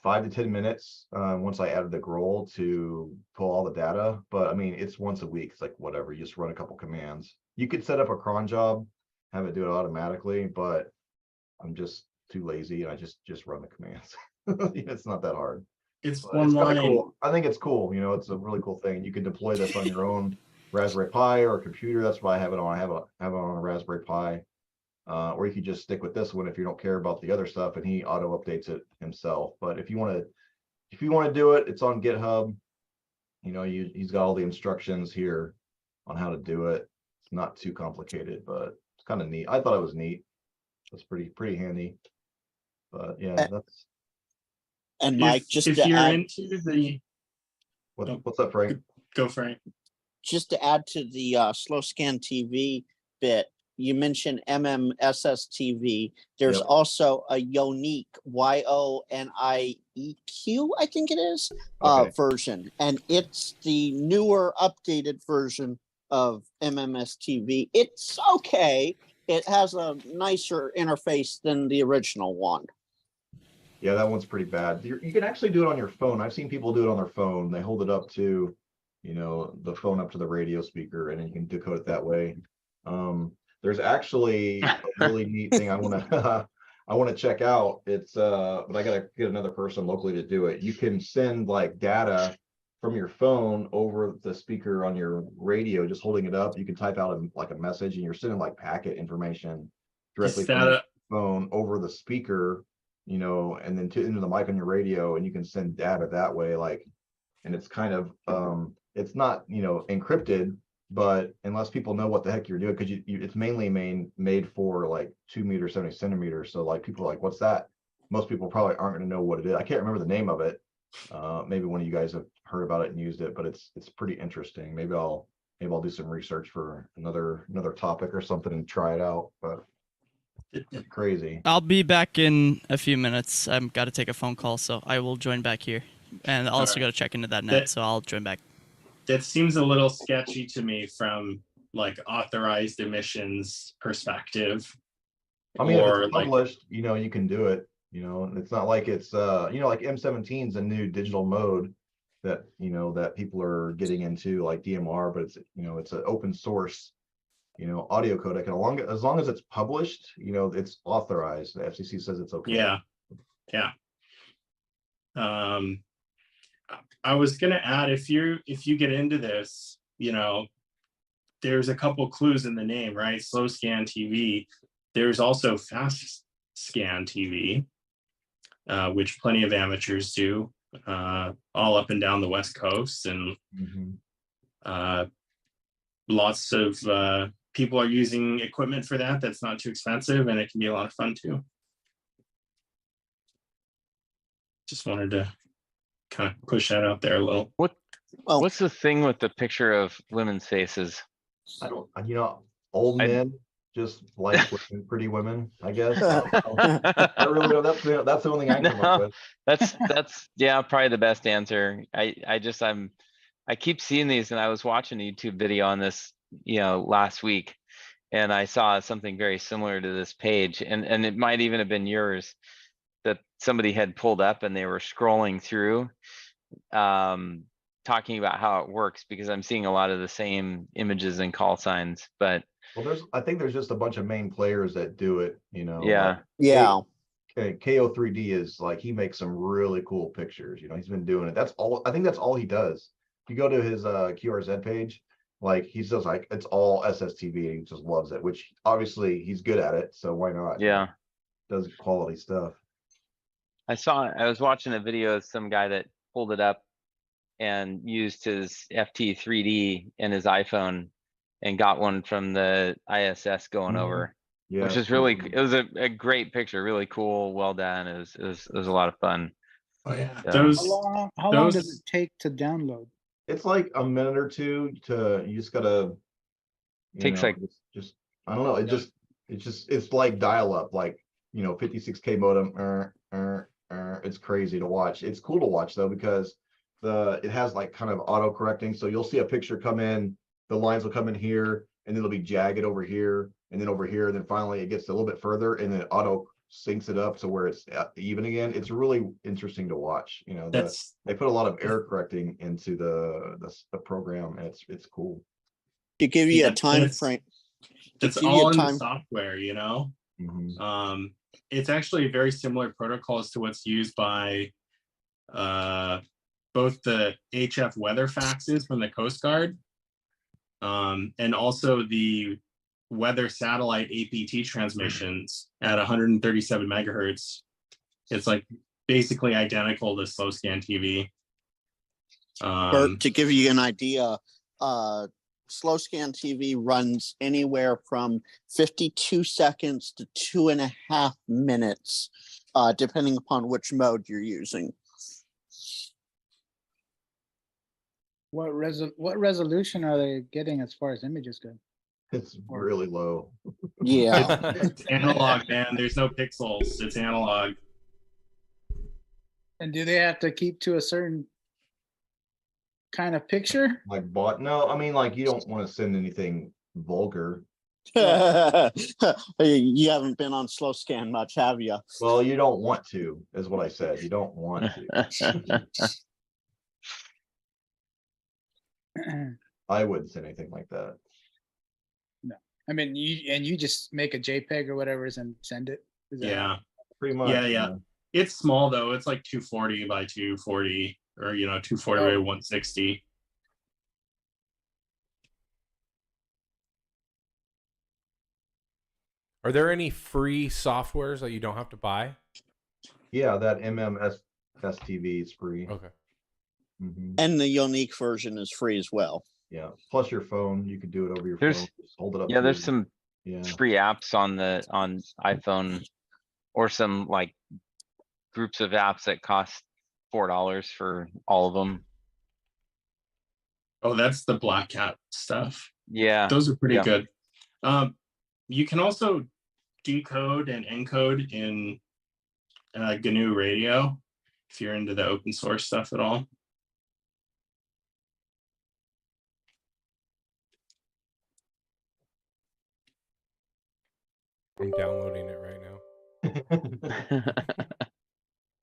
5 to 10 minutes once I added the GROL to pull all the data. But I mean, it's once a week. It's like whatever. You just run a couple commands. You could set up a cron job, have it do it automatically, but I'm just too lazy, and I just run the commands. It's not that hard. It's But one it's kinda line. cool. I think it's cool. It's a really cool thing. You can deploy this on your own Raspberry Pi or computer. That's what I have it on. I have it on a Raspberry Pi. Or you could just stick with this one if you don't care about the other stuff, and he auto updates it himself. But if you want to do it, it's on GitHub. He's got all the instructions here on how to do it. It's not too complicated, but it's kind of neat. I thought it was neat. It's pretty handy. But yeah, that's And Mike, just if to you're add, into the what's up, Frank? go Frank. just to add to the slow scan TV bit, you mentioned MMSS TV. There's Yep. also a Yoniq, YONIEQ, I think it is, Okay. version. And it's the newer, updated version of MMS TV. It's okay. It has a nicer interface than the original one. Yeah, that one's pretty bad. You can actually do it on your phone. I've seen people do it on their phone. They hold it up to, the phone up to the radio speaker, and then you can decode it that way. There's actually a really neat thing I want to check out. It's but I gotta get another person locally to do it. You can send like data from your phone over the speaker on your radio, just holding it up. You can type out a message, and you're sending like packet information directly Is from that your a- phone over the speaker, and then into the mic on your radio, and you can send data that way. And it's kind of it's not encrypted, but unless people know what the heck you're doing, because it's mainly made for like 2 meters 70 centimeters. So like people are like, what's that? Most people probably aren't going to know what it is. I can't remember the name of it. Maybe one of you guys have heard about it and used it, but it's pretty interesting. Maybe I'll do some research for another topic or something and try it out. But it's crazy. I'll be back in a few minutes. I've got to take a phone call, so I will join back here. And I'll also got to check into that net, so I'll join back. That seems a little sketchy to me from like authorized emissions perspective. I mean, if Or it's like- published, you can do it. It's not like it's like M17 is a new digital mode that that people are getting into, like DMR, but it's it's an open source audio codec, and as long as it's published, it's authorized. The FCC says it's okay. Yeah. I was gonna add, if you get into this, there's a couple clues in the name, right? Slow scan TV. There's also fast scan TV, which plenty of amateurs do, all up and down the West Coast, and lots of people are using equipment for that. That's not too expensive, and it can be a lot of fun too. Just wanted to kind of push that out there a little. What's the thing with the picture of women's faces? I don't, old men just like pretty women, I guess. I really don't. That's the only thing I can come up with. That's probably the best answer. I keep seeing these, and I was watching a YouTube video on this, last week, and I saw something very similar to this page, and it might even have been yours, that somebody had pulled up and they were scrolling through, talking about how it works, because I'm seeing a lot of the same images and call signs. But I think there's just a bunch of main players that do it, Yeah. KO3D is like, he makes some really cool pictures. He's been doing it. I think that's all he does. If you go to his QRZ page, like, he says, like, it's all SSTV, and he just loves it, which obviously he's good at it, so why not? Yeah. Does quality stuff. I was watching a video of some guy that pulled it up and used his FT3D in his iPhone and got one from the ISS going over, which is really, it was a great picture, really cool, well done. It was a lot of fun. Oh yeah. How long does it take to download? It's like a minute or two you just gotta, takes like, just, I don't know. It's like dial up, like, 56K modem. It's crazy to watch. It's cool to watch though, because it has like kind of auto correcting. So you'll see a picture come in, the lines will come in here, and then it'll be jagged over here, and then over here, and then finally it gets a little bit further, and then it auto syncs it up so where it's even again. It's really interesting to watch. They put a lot of error correcting into the program, and it's cool. To give you a time frame. It's all in the software, It's actually a very similar protocols to what's used by both the HF weather faxes from the Coast Guard, and also the weather satellite APT transmissions at 137 megahertz. It's like basically identical to slow scan TV. To give you an idea, slow scan TV runs anywhere from 52 seconds to 2.5 minutes, depending upon which mode you're using. What resolution are they getting as far as images go? It's really low. Yeah. It's analog, man. There's no pixels. It's analog. And do they have to keep to a certain kind of picture? Like no, I mean, like, you don't want to send anything vulgar. You haven't been on slow scan much, have you? Well, you don't want to, is what I said. You don't want to. I wouldn't send anything like that. No, I mean, you just make a JPEG or whatever and send it. Yeah, pretty much. Yeah. It's small though. It's like 240 by 240, or 240 by 160. Are there any free softwares that you don't have to buy? Yeah, that MMSTV is free. Okay. And the unique version is free as well. Yeah. Plus your phone, you can do it over your phone. Just hold it up. Yeah, there's some free apps on iPhone, or some like groups of apps that cost $4 for all of them. Oh, that's the Black Hat stuff. Yeah, those are pretty good. You can also decode and encode in GNU Radio if you're into the open source stuff at all. I'm downloading it right now.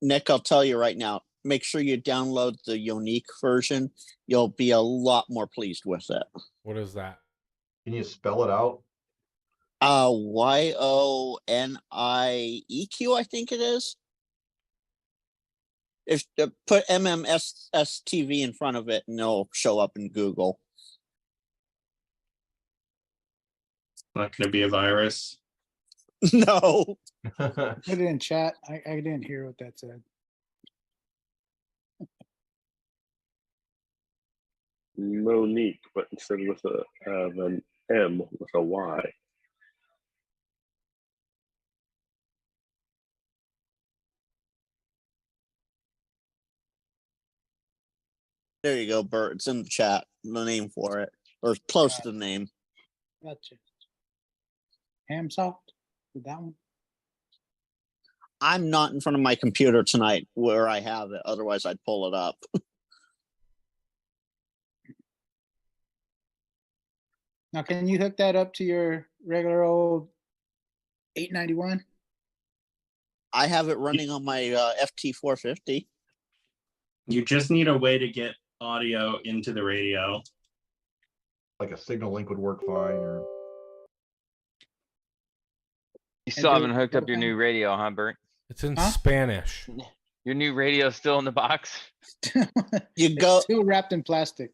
Nick, I'll tell you right now, make sure you download the unique version. You'll be a lot more pleased with it. What is that? Can you spell it out? YONIEQ, I think it is. If put MMSS TV in front of it, and it'll show up in Google. Not going to be a virus. No. Put it in chat. I didn't hear what that said. Monique, but instead with an M with a Y. There you go, Bert. It's in the chat. The name for it, or close to the name. Gotcha. Hamsoft? With that one? I'm not in front of my computer tonight where I have it. Otherwise, I'd pull it up. Now, can you hook that up to your regular old 891? I have it running on my FT450. You just need a way to get audio into the radio. Like a signal link would work fine, or You still haven't hooked up your new radio, huh, Bert? It's in Spanish. Your new radio's still in the box? You go still wrapped in plastic.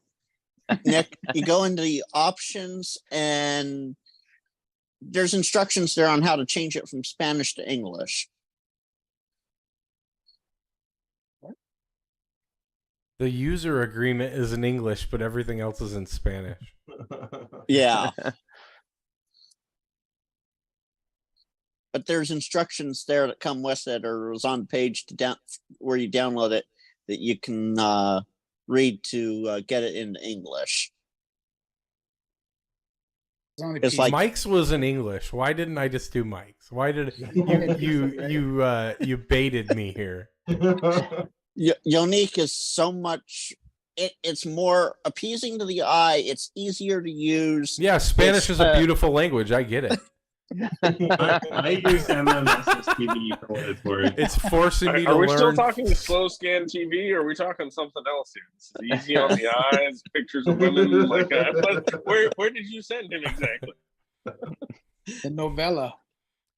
Nick, you go into the options and there's instructions there on how to change it from Spanish to English. The user agreement is in English, but everything else is in Spanish. Yeah. But there's instructions there that come with it, or it was on the page to where you download it, that you can read to get it into English. It's like Mike's was in English. Why didn't I just do Mike's? Why did you baited me here? Unique is so much. It's more appeasing to the eye. It's easier to use. Yeah, Spanish is a beautiful language. I get it. I use MMSS TV for what it's worth. It's forcing me to Are we learn. still talking slow scan TV, or are we talking something else here? This is easy on the eyes, pictures of women. Like, where did you send him exactly? The novella.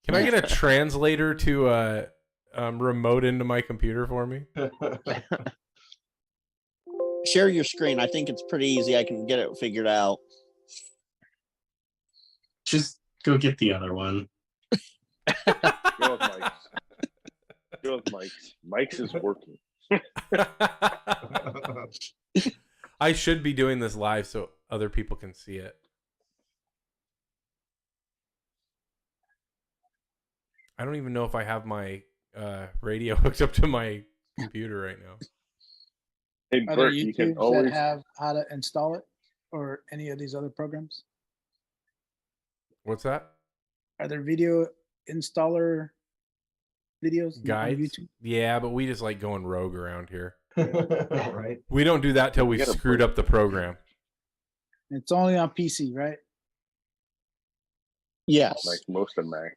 Can I get a translator to remote into my computer for me? Share your screen. I think it's pretty easy. I can get it figured out. Just go get the other one. Go with Mike's. Go with Mike's. Mike's is working. I should be doing this live so other people can see it. I don't even know if I have my radio hooked up to my computer right now. Hey, Are there YouTubes that have how to install it, or any of these other programs? What's that? Are there video installer videos on Guides? YouTube? Yeah, but we just like going rogue around here. Right. We don't do that till we've screwed up the program. It's only on PC, right? Yes. Like most of Mac.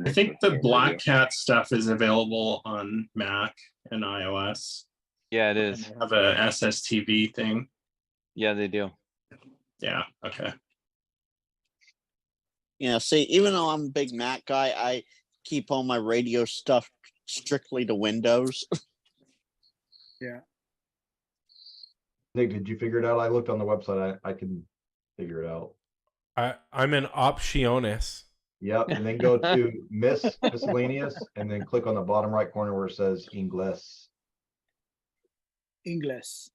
I think the Black Cat stuff is available on Mac and iOS. Yeah, it is. They have a SSTV thing. Yeah, they do. Yeah, okay. Yeah, see, even though I'm a big Mac guy, I keep all my radio stuff strictly to Windows. Yeah. Nick, did you figure it out? I looked on the website. I can figure it out. I'm in Opciones. Yep, and then go to miscellaneous, and then click on the bottom right corner where it says Ingles. English.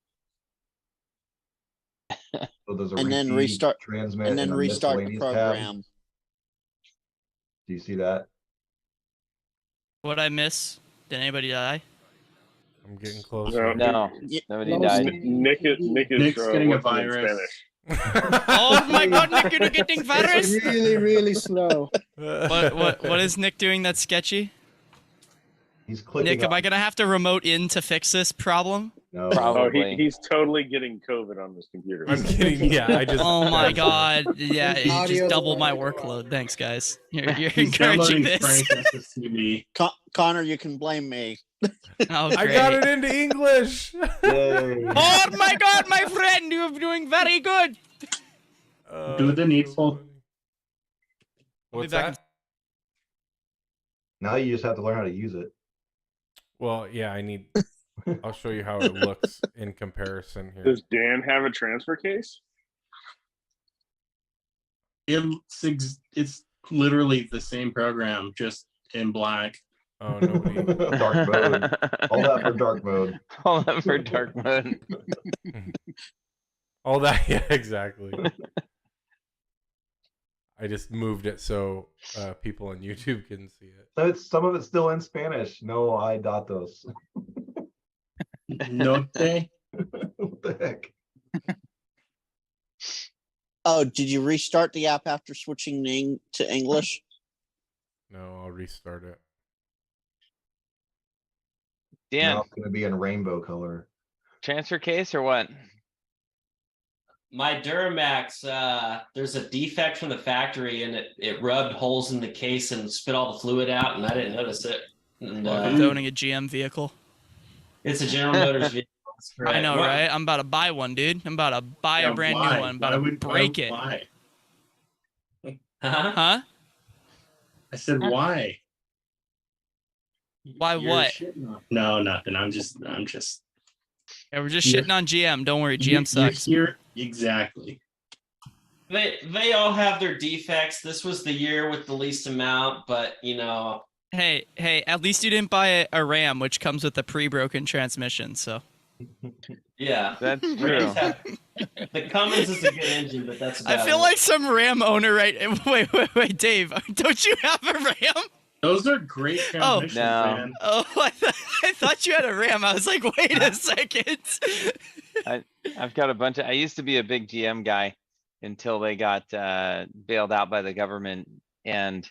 So there's a And then repeat, restart- transmit, and then a restart the miscellaneous tab. program. Do you see that? What I miss? Did anybody die? I'm getting closer. No, nobody died. Nick's getting a working in virus. Spanish. Oh my God, Nick, you're getting virus. It's really, really slow. What is Nick doing that's sketchy? He's clicking. Nick, am on- I gonna have to remote in to fix this problem? No. Oh, Probably. he's totally getting COVID on his computer. I'm kidding. Yeah, I just. Oh my God! Yeah, it Audio's just doubled my like- workload. Thanks, guys. You're He's encouraging downloading this. Frank SSTV. Connor, you can blame me. Oh, I great. got it into English. Yay. Oh my God, my friend, you're doing very good. Do the needful. What's back in- that? Now you just have to learn how to use it. Well, yeah, I need. I'll show you how it looks in comparison here. Does Dan have a transfer case? It's literally the same program, just in black. Oh, nobody. Dark mode. All that for dark mode. All that for dark mode. All that, yeah, exactly. I just moved it so people on YouTube can see it. Some of it's still in Spanish. No hay datos. No te. What the heck? Oh, did you restart the app after switching to English? No, I'll restart it. Dan, Now it's going to be in rainbow color. transfer case or what? My Duramax, there's a defect from the factory, and it rubbed holes in the case and spit all the fluid out, and I didn't notice it. And, Welcome to owning a GM vehicle. it's a General Motors vehicle. That's correct. I know, What- right? I'm about to buy one, dude. I'm about to buy a brand new one. I'm about to break it. Why? Huh? Huh? I said why? Why You're what? shitting on- No, nothing. I'm just. Yeah, we're just You're- shitting on GM. Don't worry, You're GM sucks. here exactly. They all have their defects. This was the year with the least amount, but Hey, at least you didn't buy a Ram, which comes with a pre-broken transmission, so. yeah. That's true. Rams have- the Cummins is a good engine, but that's about I feel it. like some Ram owner, right? Wait, Dave, don't you have a Ram? Those are great transmissions, No. man. Oh, I thought you had a Ram. I was like, wait a second. I've got a bunch of. I used to be a big GM guy until they got bailed out by the government, and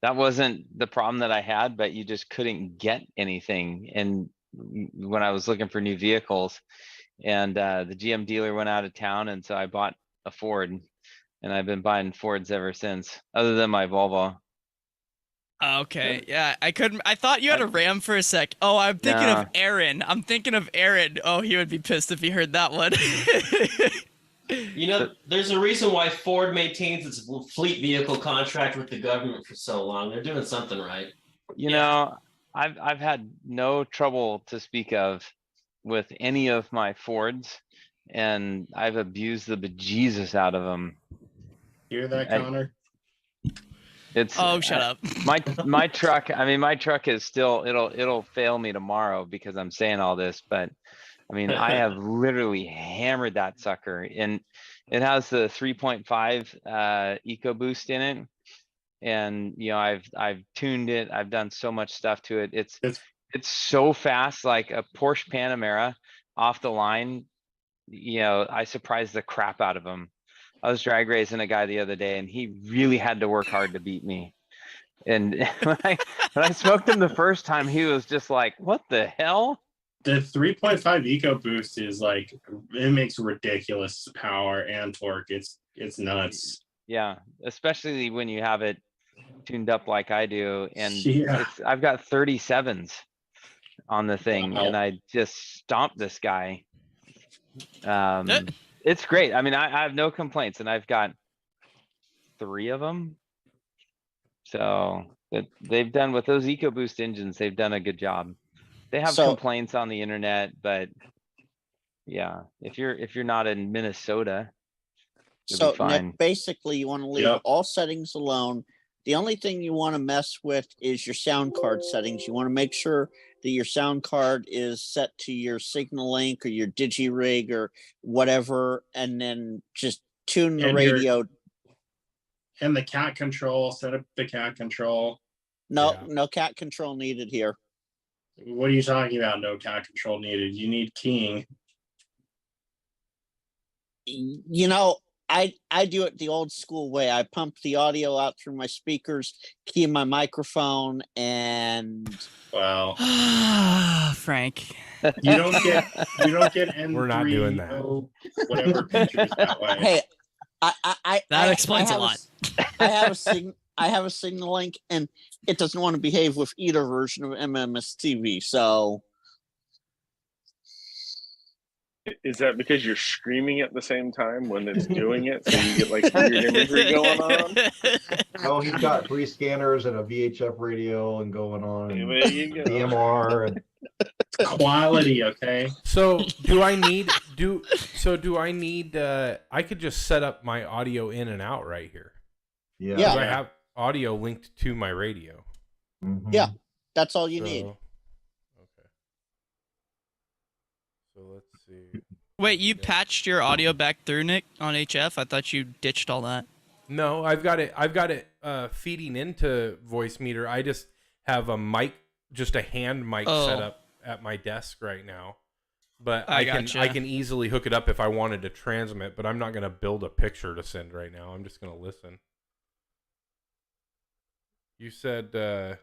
that wasn't the problem that I had. But you just couldn't get anything, and when I was looking for new vehicles, and the GM dealer went out of town, and so I bought a Ford, and I've been buying Fords ever since. Other than my Volvo. Okay, yeah, I couldn't. I thought you had a Ram for a sec. Oh, I'm thinking No. of Aaron. Oh, he would be pissed if he heard that one. There's a reason why Ford maintains its fleet vehicle contract with the government for so long. They're doing something right. You know, I've had no trouble to speak of with any of my Fords, and I've abused the bejesus out of them. Hear that, Connor? It's Oh, shut up. my truck. I mean, my truck is still. It'll fail me tomorrow because I'm saying all this, but I mean, I have literally hammered that sucker, and it has the 3.5 EcoBoost in it, and I've tuned it. I've done so much stuff to it. It's so fast, like a Porsche Panamera off the line. I surprised the crap out of him. I was drag racing a guy the other day, and he really had to work hard to beat me. And when I smoked him the first time, he was just like, "What the hell?" The 3.5 EcoBoost is like, it makes ridiculous power and torque. It's nuts. Yeah, especially when you have it tuned up like I do, and Yeah. I've got 37s on the thing, Wow. and I just stomped this guy. It's great. I mean, I have no complaints, and I've got 3 of them. So they've done with those EcoBoost engines. They've done a good job. They have complaints on the internet, but yeah, if you're not in Minnesota, you'll be fine. Nick, basically, you want to leave all settings alone. The only thing you want to mess with is your sound card settings. You want to make sure that your sound card is set to your Signal Link or your DigiRig or whatever, and then just tune the radio. And the cat control, set up the cat control. No cat control needed here. What are you talking about? No cat control needed. You need keying. I do it the old school way. I pump the audio out through my speakers, key my microphone, and wow, Frank, you don't get N3. We're not doing that. Whatever pictures that way. Hey, that explains a lot. I have a Signal Link, and it doesn't want to behave with either version of MMS TV. So Is that because you're screaming at the same time when it's doing it, so you get like weird imagery going on? Oh, he's got 3 scanners and a VHF radio and going on, and There you go. DMR, and Quality, okay. So do I need I could just set up my audio in and out right here. yeah. 'Cause I have audio linked to my radio. Mhm. Yeah, that's all you So- need. Okay. So let's see. Wait, you patched your audio back through, Nick, on HF? I thought you ditched all that. No, I've got it feeding into voice meter. I just have a mic, just a hand mic set up at my desk right now. But I can easily hook it up if I wanted to transmit, but I'm not going to build a picture to send right now. I'm just going to listen. You said There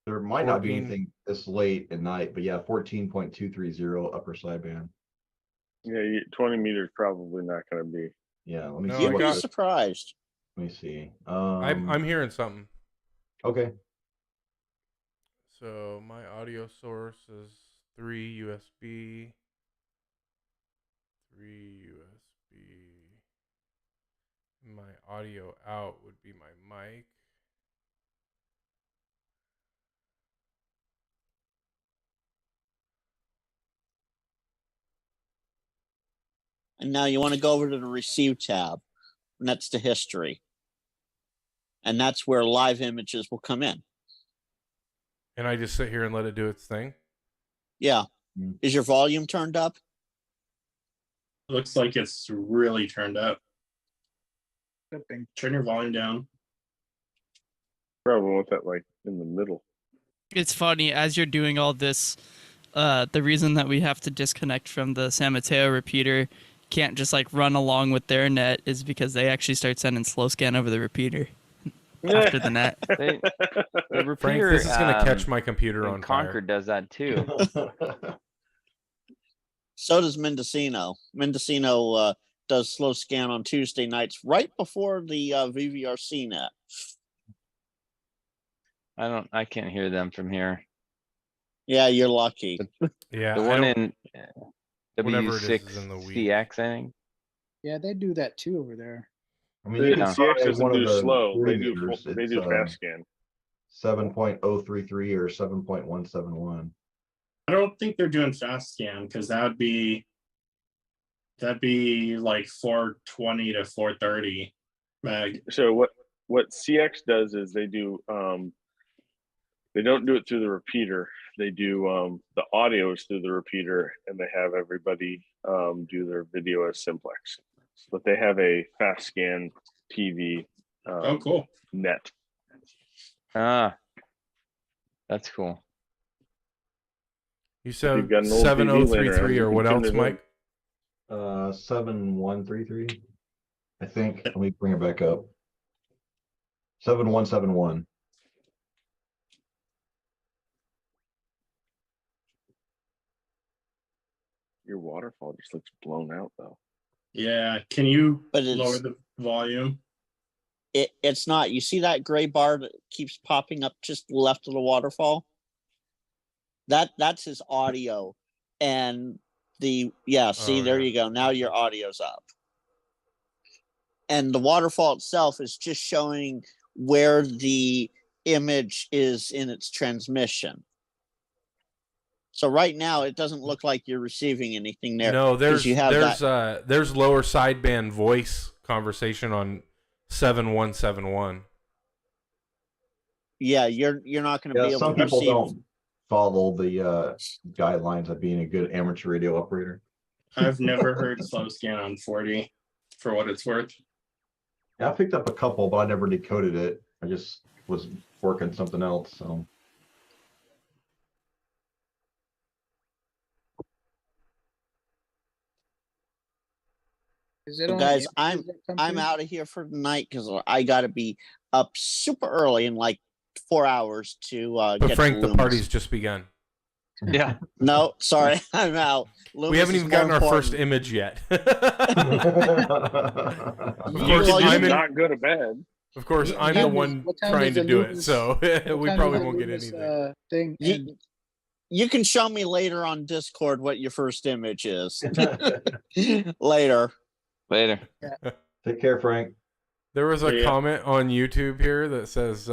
might not be 14. anything this late at night, but yeah, 14.230 upper sideband. Yeah, 20 meters probably not going to be. Yeah, let me No, see. You'd I be got- surprised. Let me see. I'm hearing something. Okay. So my audio source is 3 USB. My audio out would be my mic. And now you want to go over to the receive tab, and that's the history. And that's where live images will come in. And I just sit here and let it do its thing. Yeah. Mm. Is your volume turned up? Looks like it's really turned up. Flipping. Turn your volume down. Probably with that like in the middle. It's funny, as you're doing all this, the reason that we have to disconnect from the San Mateo repeater, can't just like run along with their net, is because they actually start sending slow scan over the repeater after the net. The repeater, Frank, this is going to catch my computer in on fire. Concord does that too. So does Mendocino. Mendocino does slow scan on Tuesday nights right before the VVRC net. I can't hear them from here. Yeah, you're lucky. Yeah, The I one don't- in whatever it is in the week. W6CX, I think. Yeah, they do that too over there. I mean, you can CX try doesn't one of do the slow. They 40 do meters. they It's, do fast scan. 7.033 or 7.171. I don't think they're doing fast scan because that'd be like 420 to 430 meg. So what CX does is they do they don't do it through the repeater. They do the audio is through the repeater, and they have everybody do their video as simplex. But they have a fast scan TV Oh, cool. net. Ah, that's cool. You said you've got an old 7033 TV or what later, else, you can Mike? 7133. I think. Let me bring it back up. 7171. Your waterfall just looks blown out though. Yeah. Can you But it's- lower the volume? It's not. You see that gray bar that keeps popping up just left of the waterfall? That's his audio. And see, there you go. Now your audio's up. And the waterfall itself is just showing where the image is in its transmission. So right now it doesn't look like you're receiving anything there. No, 'cause there's you have there's lower sideband voice conversation on 7171. Yeah, you're not going to be Yeah, able some to people receive. don't follow the guidelines of being a good amateur radio operator. I've never heard slow scan on 40 for what it's worth. Yeah, I picked up a couple, but I never decoded it. I just was working something else. So Is it So only guys, images that come I'm through? out of here for the night because I got to be up super early in like 4 hours to But get Frank, to the Loomis. party's just begun. Yeah. No, sorry, I'm out. We Loomis haven't is even more gotten our first important. image yet. of Of You course, Well, you I'm did in, not go to bed. of course, I'm What the time one what time trying is to the do it, Loomis- so what we time probably is the won't get Loomis, anything. thing. You- And You can show me later on Discord what your first image is. Later. Take care, Frank. There was a Yeah. comment on YouTube here that says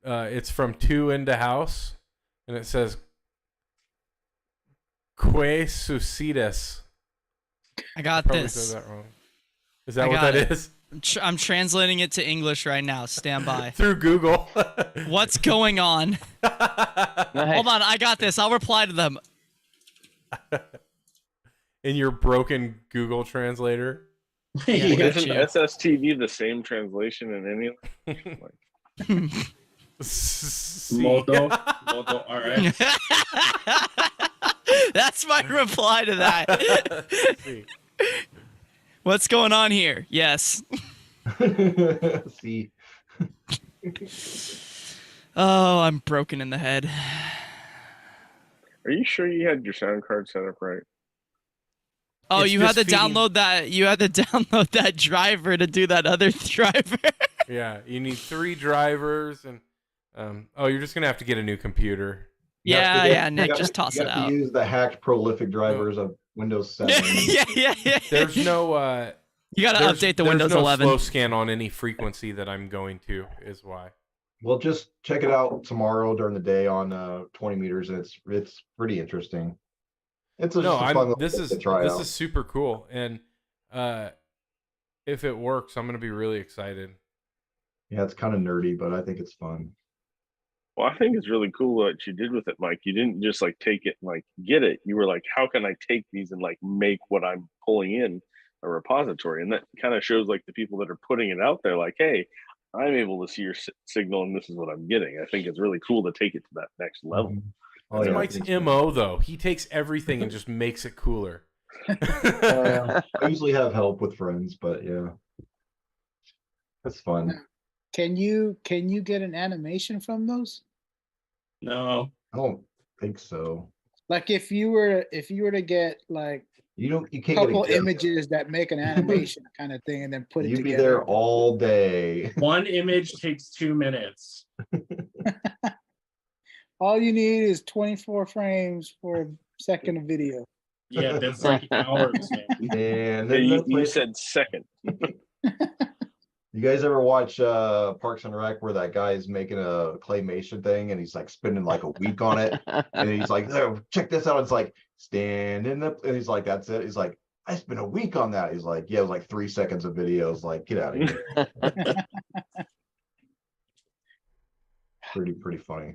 it's from Two Into House, and it says Que suicidas. I got Probably this. said that wrong. Is that I what got that it. is? I'm translating it to English right now. Stand by. Through Google. What's going on? Hold on, I got this. I'll reply to them. In your broken Google translator. Yeah, I got Isn't you. SSTV the same translation in any language? Moto RX. That's my reply to that. What's going on here? Yes. See. Oh, I'm broken in the head. Are you sure you had your sound card set up right? Oh, It's you had just to feeding- download that. You had to download that driver to do that other driver. Yeah, you need 3 drivers, and you're just gonna have to get a new computer. Yeah, Nick, just toss you it have to out. use the hacked prolific drivers of Windows 7. yeah. There's no. You gotta update the there's Windows no 11. slow scan on any frequency that I'm going to. Is why. Well, just check it out tomorrow during the day on 20 meters. It's pretty interesting. It's just a fun little This thing is to try out. super cool, and if it works, I'm gonna be really excited. Yeah, it's kind of nerdy, but I think it's fun. Well, I think it's really cool what you did with it, Mike. You didn't just like take it and like get it. You were like, how can I take these and like make what I'm pulling in a repository? And that kind of shows like the people that are putting it out there, like, hey, I'm able to see your signal and this is what I'm getting. I think it's really cool to take it to that next level. Oh, That's yeah, Mike's MO though. He takes everything and just makes it cooler. I usually have help with friends, but yeah, that's fun. Can you get an animation from those? No. I don't think so. Like if you were to get like You a can't couple get a GIF. images that make an animation kind of thing and then put it You'd be together. there all day. One image takes 2 minutes. All you need is 24 frames for a second of video. Yeah, that's like hours, man. And Hey, then you said second. you guys ever watch Parks and Rec where that guy's making a claymation thing and he's like spending like a week on it and he's like, oh, check this out. It's like and he's like, that's it. He's like, I spent a week on that. He's like, yeah, it was like 3 seconds of videos. Like, get out of here. Pretty funny.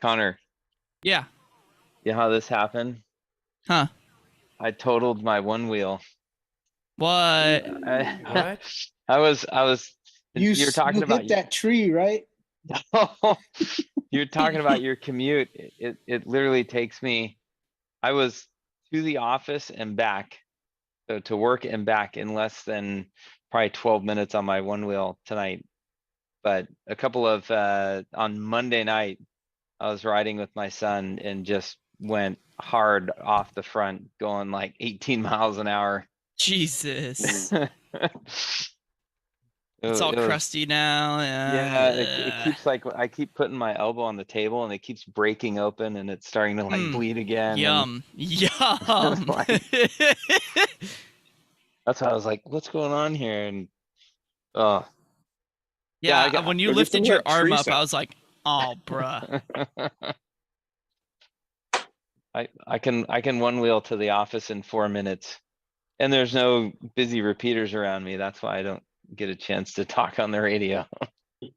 Connor, Yeah. you know how this happened? Huh. I totaled my one wheel. What? I was you're talking about hit that tree, right? you're talking about your commute. It literally takes me, I was to the office and back, so to work and back in less than probably 12 minutes on my one wheel tonight. But a couple of on Monday night, I was riding with my son and just went hard off the front, going like 18 miles an hour. Jesus. It It's all was- crusty now. Yeah, it keeps like, I keep putting my elbow on the table and it keeps breaking open and it's starting to like bleed again. and Yum. That's why I was like, what's going on here? And Yeah, when you Look at lifted some of your that arm tree up, I sound. was like, oh, bruh. I can one wheel to the office in 4 minutes. And there's no busy repeaters around me. That's why I don't get a chance to talk on the radio. If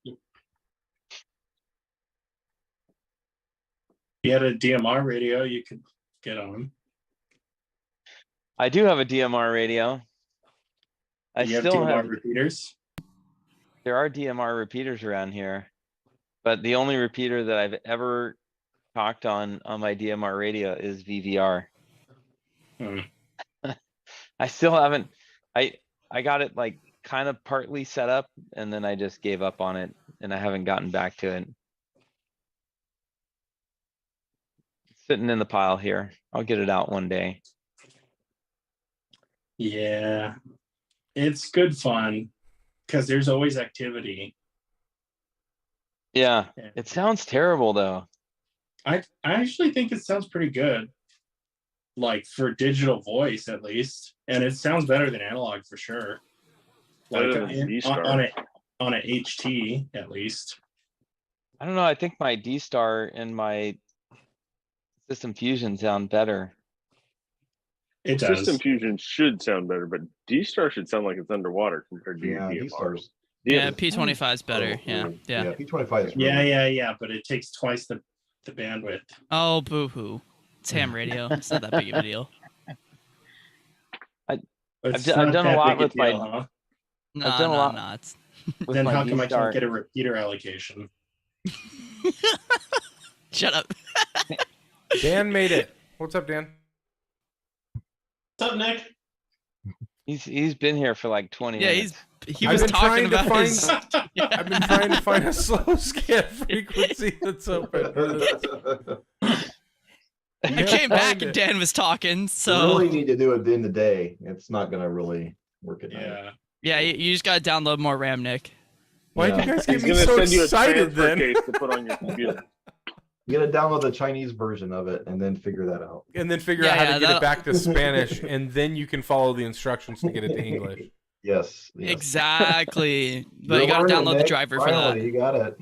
you had a DMR radio, you could get on. I do have a DMR radio. I You have still DMR have, repeaters. there are DMR repeaters around here, but the only repeater that I've ever talked on my DMR radio is VVR. Hmm. I still haven't, I got it like kind of partly set up and then I just gave up on it and I haven't gotten back to it. It's sitting in the pile here. I'll get it out one day. Yeah, it's good fun because there's always activity. Yeah, Yeah. it sounds terrible though. I actually think it sounds pretty good, like for digital voice at least, and it sounds better than analog for sure. Like Better than D-Star. on a HT at least. I don't know. I think my D-Star and my System Fusion sound better. It does. System Fusion should sound better, but D-Star should sound like it's underwater compared to your Yeah, DMR. D-Stars. Yeah, P25 is better. Yeah. P25 is Yeah, but it takes twice the bandwidth. Oh, boo-hoo. It's ham radio. It's not that big of a deal. I've It's done not a that lot big a with my. deal, huh? No, I've done a no, lot not. with Then my how come I D-Star. can't get a repeater allocation? Shut up. Dan made it. What's up, Dan? What's up, Nick? He's been here for like 20 Yeah, minutes. he was talking about his. I've been trying to find a slow scan frequency that's open. I came back and Dan was talking, You so really need to do it in the day. It's not gonna really work at night. yeah, you just gotta download more RAM, Nick. Why did you guys get He's me gonna so send you a excited transfer then? case to put on your computer. You gotta download the Chinese version of it and then figure that out. And then figure out how to get it back to Spanish, and then you can follow the instructions to get it to English. Yes. Exactly. But You're you gotta learning, download the Nick. driver for Finally, that. You got it.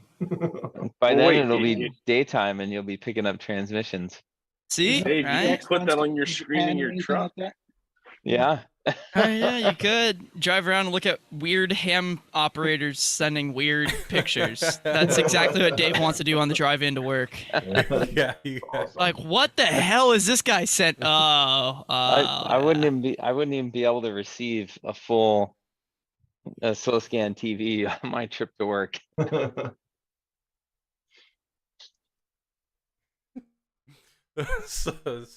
By then Wait, it'll be daytime and you'll be picking up transmissions. See? Hey, you Right? can put that on your screen in your truck. Yeah. Yeah, you could drive around and look at weird ham operators sending weird pictures. That's exactly what Dave wants to do on the drive into work. Yeah. Like, what the hell is this guy sent? I wouldn't even be able to receive a full slow scan TV on my trip to work.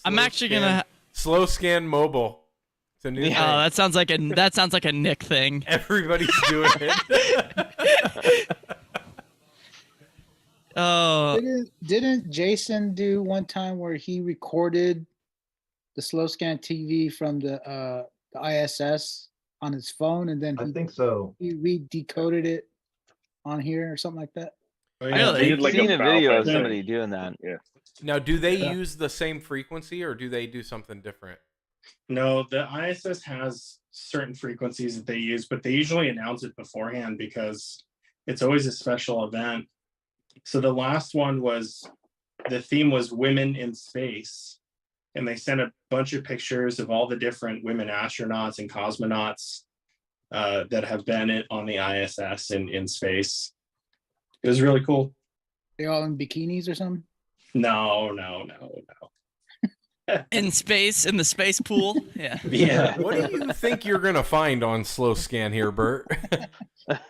I'm actually gonna slow scan mobile. It's a new thing. Oh, that sounds like a Nick thing. Everybody's doing it. Oh, Didn't Jason do one time where he recorded the slow scan TV from the ISS on his phone, and then I think so. he re-decoded it on here or something like that? Really? I've seen a video of somebody doing that. Yeah. Now, do they use the same frequency or do they do something different? No, the ISS has certain frequencies that they use, but they usually announce it beforehand because it's always a special event. So the last one the theme was women in space, and they sent a bunch of pictures of all the different women astronauts and cosmonauts that have been on the ISS in space. It was really cool. They all in bikinis or something? No. in space, in the space pool. Yeah. Yeah. What do you think you're gonna find on slow scan here, Bert?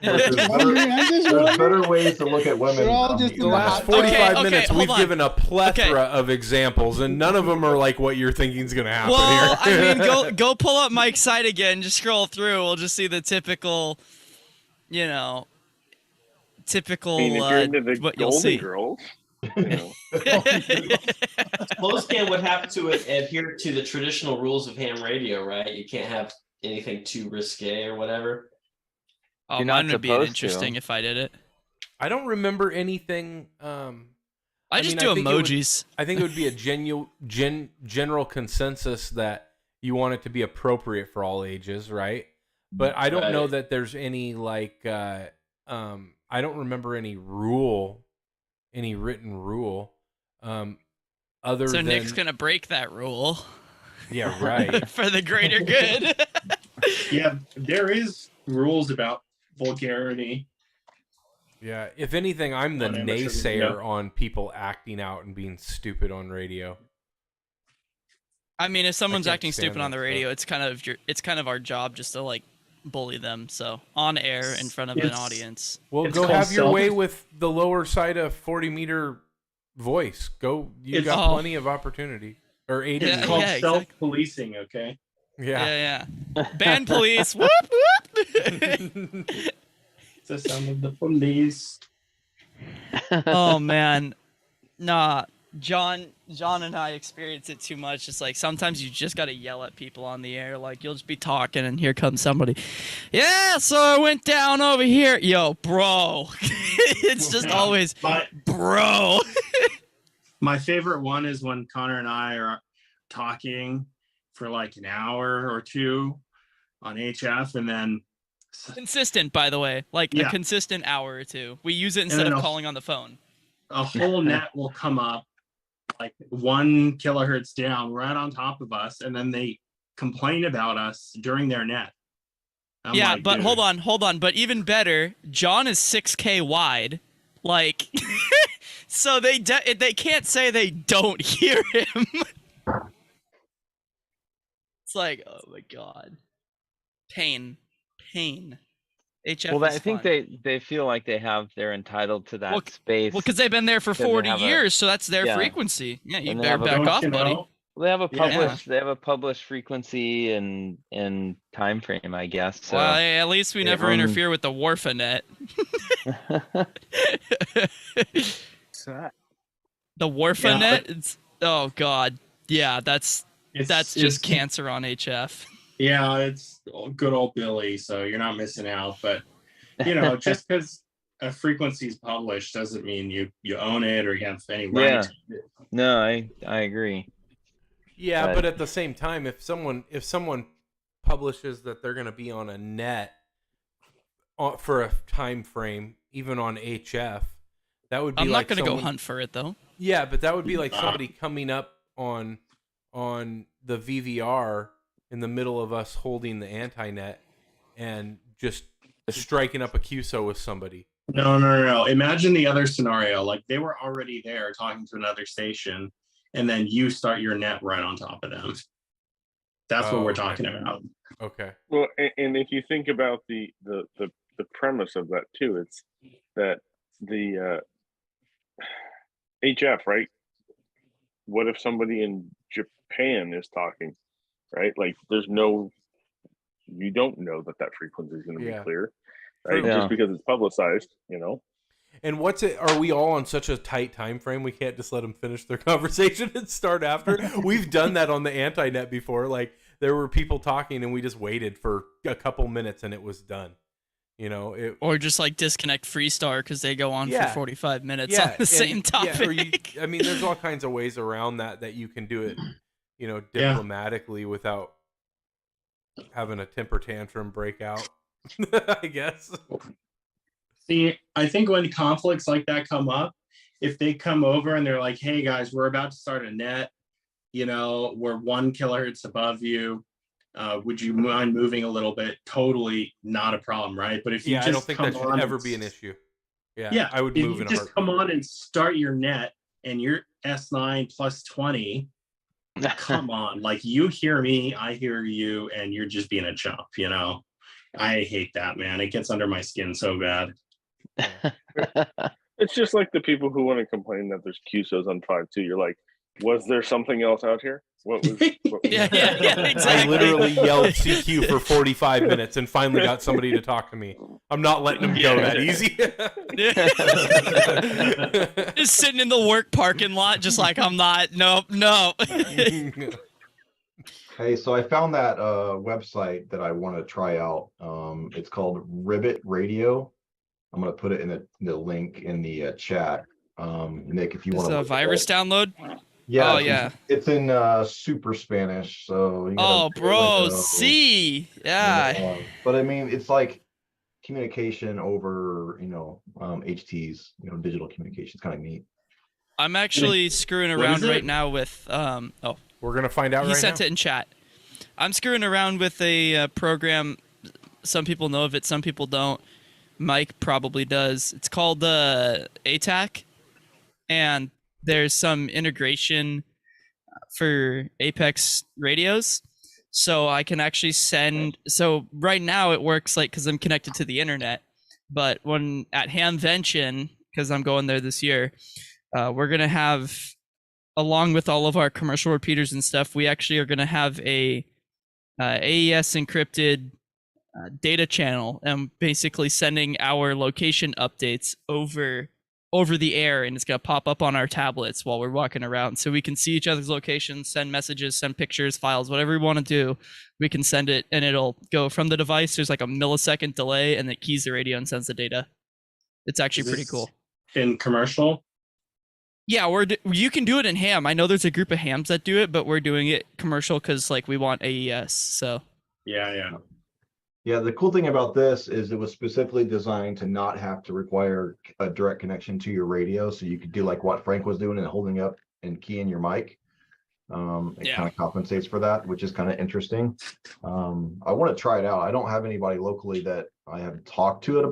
There's better ways to look at women. They're all just The last 45 minutes, hold we've on. given a plethora of examples, and none of them are like what you're thinking is gonna happen Well, here. I mean, go pull up Mike's site again. Just scroll through. We'll just see the typical, typical. I mean, if you're into the what you'll Golden see. Girls, you know. Slow scan would have to adhere to the traditional rules of ham radio, right? You can't have anything too risque or whatever. Oh, You're not mine would be supposed interesting to. if I did it. I don't remember anything. I just do think emojis. I think it would be a general consensus that you want it to be appropriate for all ages, right? But I don't know that there's any I don't remember any written rule. Other So than Nick's gonna break that rule. Yeah, right. For the greater good. Yeah, there is rules about vulgarity. Yeah, if anything, I'm the On amateur naysayer radio. on people acting out and being stupid on radio. I mean, if someone's can't acting stand stupid on that the radio, it's kind of our job just to bully them. So on air in front of an audience. Well, It's go called have your self- way with the lower side of 40-meter voice. Go, you It's- got plenty of opopportunity. Or 80. It's Yeah, called yeah, exactly. self-policing, okay? Yeah. Yeah. Ban police. Whoop whoop. It's the sound of the police. Oh man, nah. John and I experience it too much. It's like sometimes you just gotta yell at people on the air. Like you'll just be talking and here comes somebody. Yeah, so I went down over here. Yo, bro. It's just always bro. My favorite one is when Connor and I are talking for like an hour or two on HF, and then consistent, by the way, like a consistent hour or two. We use it instead of calling on the phone. A whole net will come up like 1 kilohertz down right on top of us, and then they complain about us during their net. I'm like, but dude. hold on. But even better, John is 6K wide. Like, so they can't say they don't hear him. It's like, oh my god, pain. HF Well, is I think fun. they feel like they're entitled to that space. Well, because they've been there for 40 have years, so that's their frequency. Yeah, you And they better have back off, you know, buddy. Well, they have a published Yeah. they have a published frequency and time frame, I guess. So Well, hey, at least we they never own- interfere with the Warfanet. The Warfanet? Oh god. Yeah, that's it's just cancer on HF. Yeah, it's good old Billy, so you're not missing out. But you know, just because a frequency is published doesn't mean you own it or you have any right. Yeah. to it. No, I agree. Yeah, but at the same time, if someone publishes that they're going to be on a net for a time frame, even on HF, that would be. I'm like not going to go someone- hunt for it though. Yeah, but that would be like somebody coming up on the VVR in the middle of us holding the anti-net and just striking up a QSO with somebody. No. Imagine the other scenario. Like they were already there talking to another station, and then you start your net right on top of them. That's what we're talking about. Okay. Well, and if you think about the premise of that too, it's that the HF, right? What if somebody in Japan is talking, right? Like you don't know that frequency is going to be clear, right? True. Just because it's publicized, you know. And are we all on such a tight time frame we can't just let them finish their conversation and start after? We've done that on the anti-net before. Like there were people talking and we just waited for a couple minutes and it was done. You know, or just like disconnect Freestar because they go on for 45 minutes on the same topic. I mean, there's all kinds of ways around that you can do it, you know, diplomatically without having a temper tantrum break out, I guess. See, I think when conflicts like that come up, if they come over and they're like, hey guys, we're about to start a net, you know, we're 1 kilohertz above you. Would you mind moving a little bit? Totally not a problem, right? But if you just I don't think that should ever be an issue. Yeah, I would if move you in a just heartbeat. come on and start your net and you're S9 plus 20, come on. Like you hear me, I hear you, and you're just being a chump, you know? I hate that, man. It gets under my skin so bad. It's just like the people who want to complain that there's QSOs on 5.2. You're like, was there something else out here? What was yeah, exactly. I literally yelled CQ for 45 minutes and finally got somebody to talk to me. I'm not letting them go that easy. Just sitting in the work parking lot, just like I'm not. No. Hey, so I found that website that I want to try out. It's called Ribbit Radio. I'm going to put it in the link in the chat. Nick, if you want to. Is a virus download? Yeah. Oh, yeah. It's in super Spanish, so. You Oh, bro, see, yeah. But I mean, it's like communication over, HTs, digital communication. It's kind of neat. I'm actually screwing around right now with. We're gonna find out. He sent it in chat. I'm screwing around with a program. Some people know of it, some people don't. Mike probably does. It's called ATAC, and there's some integration for Apex radios, so I can actually send. So right now it works like because I'm connected to the internet, but when at Hamvention, because I'm going there this year, we're gonna have, along with all of our commercial repeaters and stuff, we actually are gonna have a AES encrypted data channel and basically sending our location updates over over the air, and it's going to pop up on our tablets while we're walking around, so we can see each other's locations, send messages, send pictures, files, whatever we want to do. We can send it, and it'll go from the device. There's like a millisecond delay, and it keys the radio and sends the data. It's actually pretty cool. In commercial? Yeah, you can do it in ham. I know there's a group of hams that do it, but we're doing it commercial because like we want AES. So Yeah. Yeah, the cool thing about this is it was specifically designed to not have to require a direct connection to your radio. So you could do like what Frank was doing and holding up and keying your mic. It kind of compensates for that, which is kind of interesting. I want to try it out. I don't have anybody locally that I have talked to them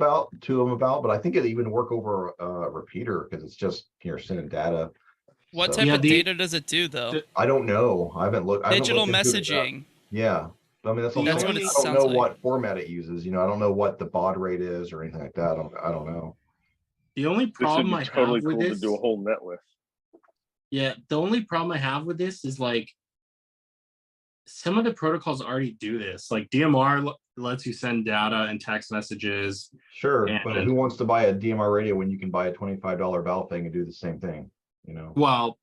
about, but I think it even work over a repeater because it's just you're sending data. What type of data does it do though? I don't know. I haven't looked. Digital messaging. Yeah. I mean, that's what it I sounds don't know like. what format it uses. You know, I don't know what the baud rate is or anything like that. I don't know. The only problem I have with this, to do a whole net with. Yeah, the only problem I have with this is like some of the protocols already do this. Like DMR lets you send data and text messages. Sure, but who wants to buy a DMR radio when you can buy a $25 Baofeng and do the same thing? You know. Well.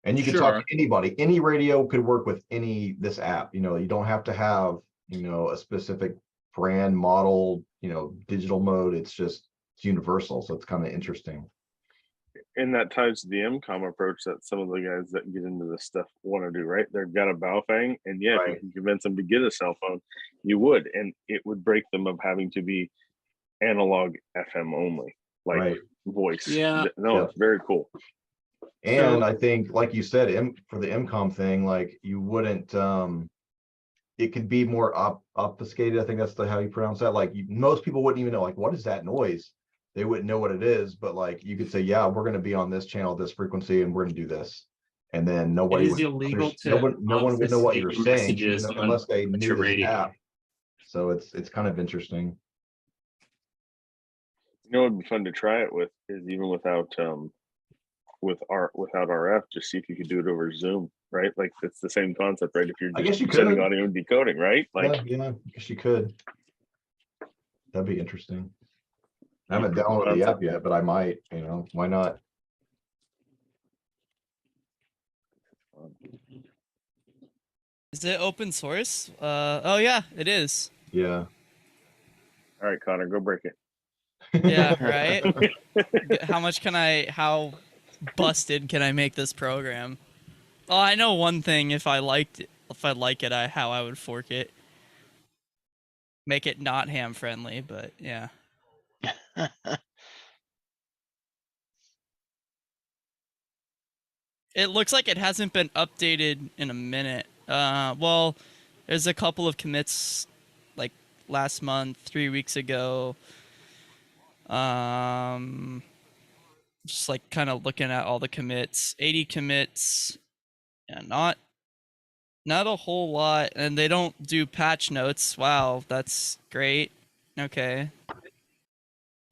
And you can talk to anybody. Any radio could work with this app. You know, you don't have to have, a specific brand model, digital mode. It's universal. So it's kind of interesting. And that ties to the MCOM approach that some of the guys that get into this stuff want to do, right? They've got a Baofeng, and if you can convince them to get a cell phone, you would. And it would break them of having to be analog FM only, like voice. Yeah. No, it's very cool. And I think, like you said, for the MCOM thing, like you wouldn't, it could be more obfuscated. I think that's how you pronounce that. Like most people wouldn't even know, like, what is that noise? They wouldn't know what it is, but like you could say, yeah, we're going to be on this channel, this frequency, and we're going to do this. And then nobody would, no one would know what you were saying unless they knew the app. So it's kind of interesting. It'd be fun to try it with is even without RF, just see if you could do it over Zoom, right? Like it's the same concept, right? If you're just sending audio and decoding, right? Like I guess you could. That'd be interesting. I haven't downloaded the app yet, but I might, why not? Is it open source? Oh yeah, it is. Yeah. All right, Connor, go break it. Yeah, right. How busted can I make this program? Oh, I know one thing. If I like it, how I would fork it. Make it not ham friendly, but yeah. It looks like it hasn't been updated in a minute. Well, there's a couple of commits like last month, 3 weeks ago. Just like kind of looking at all the commits, 80 commits. Yeah, not a whole lot, and they don't do patch notes. Wow, that's great. Okay.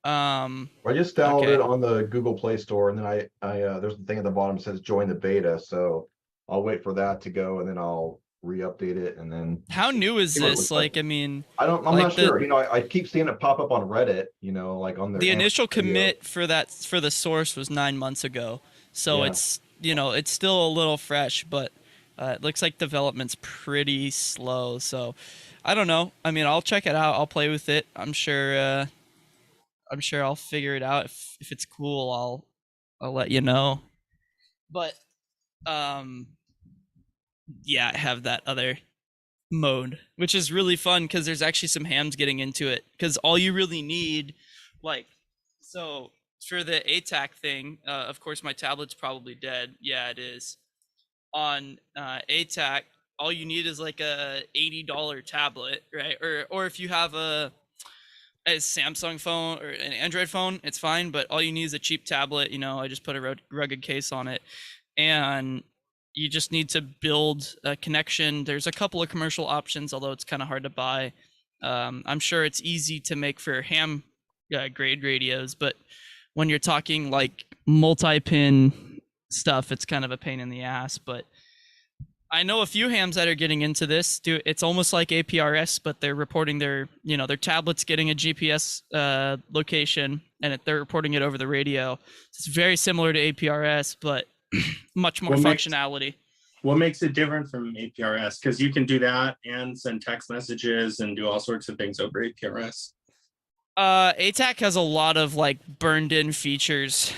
I just downloaded it on the Google Play Store, and then I there's the thing at the bottom that says join the beta, so I'll wait for that to go, and then I'll re-update it, and then. How new is this? Like, I mean, I'm not sure. I keep seeing it pop up on Reddit. Like on the initial commit for the source was 9 months ago, so it's it's still a little fresh, but it looks like development's pretty slow. So I don't know. I mean, I'll check it out. I'll play with it. I'm sure I'll figure it out. If it's cool, I'll let you know. But yeah, I have that other mode, which is really fun because there's actually some hams getting into it. Because all you really need, so for the ATAC thing, of course my tablet's probably dead. Yeah, it is. On ATAC, all you need is like a $80 tablet, right? Or if you have a Samsung phone or an Android phone, it's fine, but all you need is a cheap tablet. I just put a rugged case on it, and you just need to build a connection. There's a couple of commercial options, although it's kind of hard to buy. I'm sure it's easy to make for ham grade radios, but when you're talking like multi-pin stuff, it's kind of a pain in the ass. But I know a few hams that are getting into this. It's almost like APRS, but they're reporting their tablets getting a GPS location, and they're reporting it over the radio. It's very similar to APRS, but much more functionality. What makes it different from APRS? Because you can do that and send text messages and do all sorts of things over APRS. ATAC has a lot of like burned in features.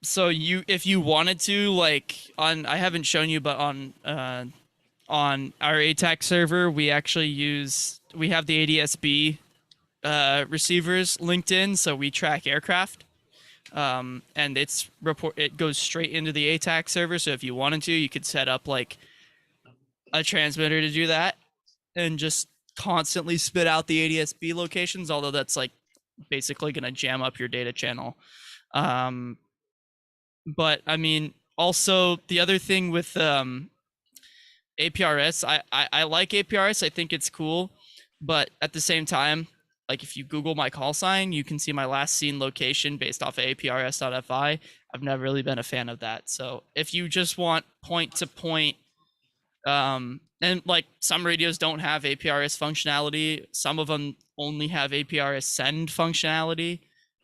So if you wanted to, like I haven't shown you, but on our ATAC server, we have the ADSB receivers linked in, so we track aircraft. And it goes straight into the ATAC server. So if you wanted to, you could set up like a transmitter to do that and just constantly spit out the ADSB locations, although that's like basically going to jam up your data channel. But I mean, also the other thing with APRS, I like APRS. I think it's cool, but at the same time, like if you Google my call sign, you can see my last seen location based off of APRS.fi. I've never really been a fan of that. So if you just want point to point, and like some radios don't have APRS functionality, some of them only have APRS send functionality.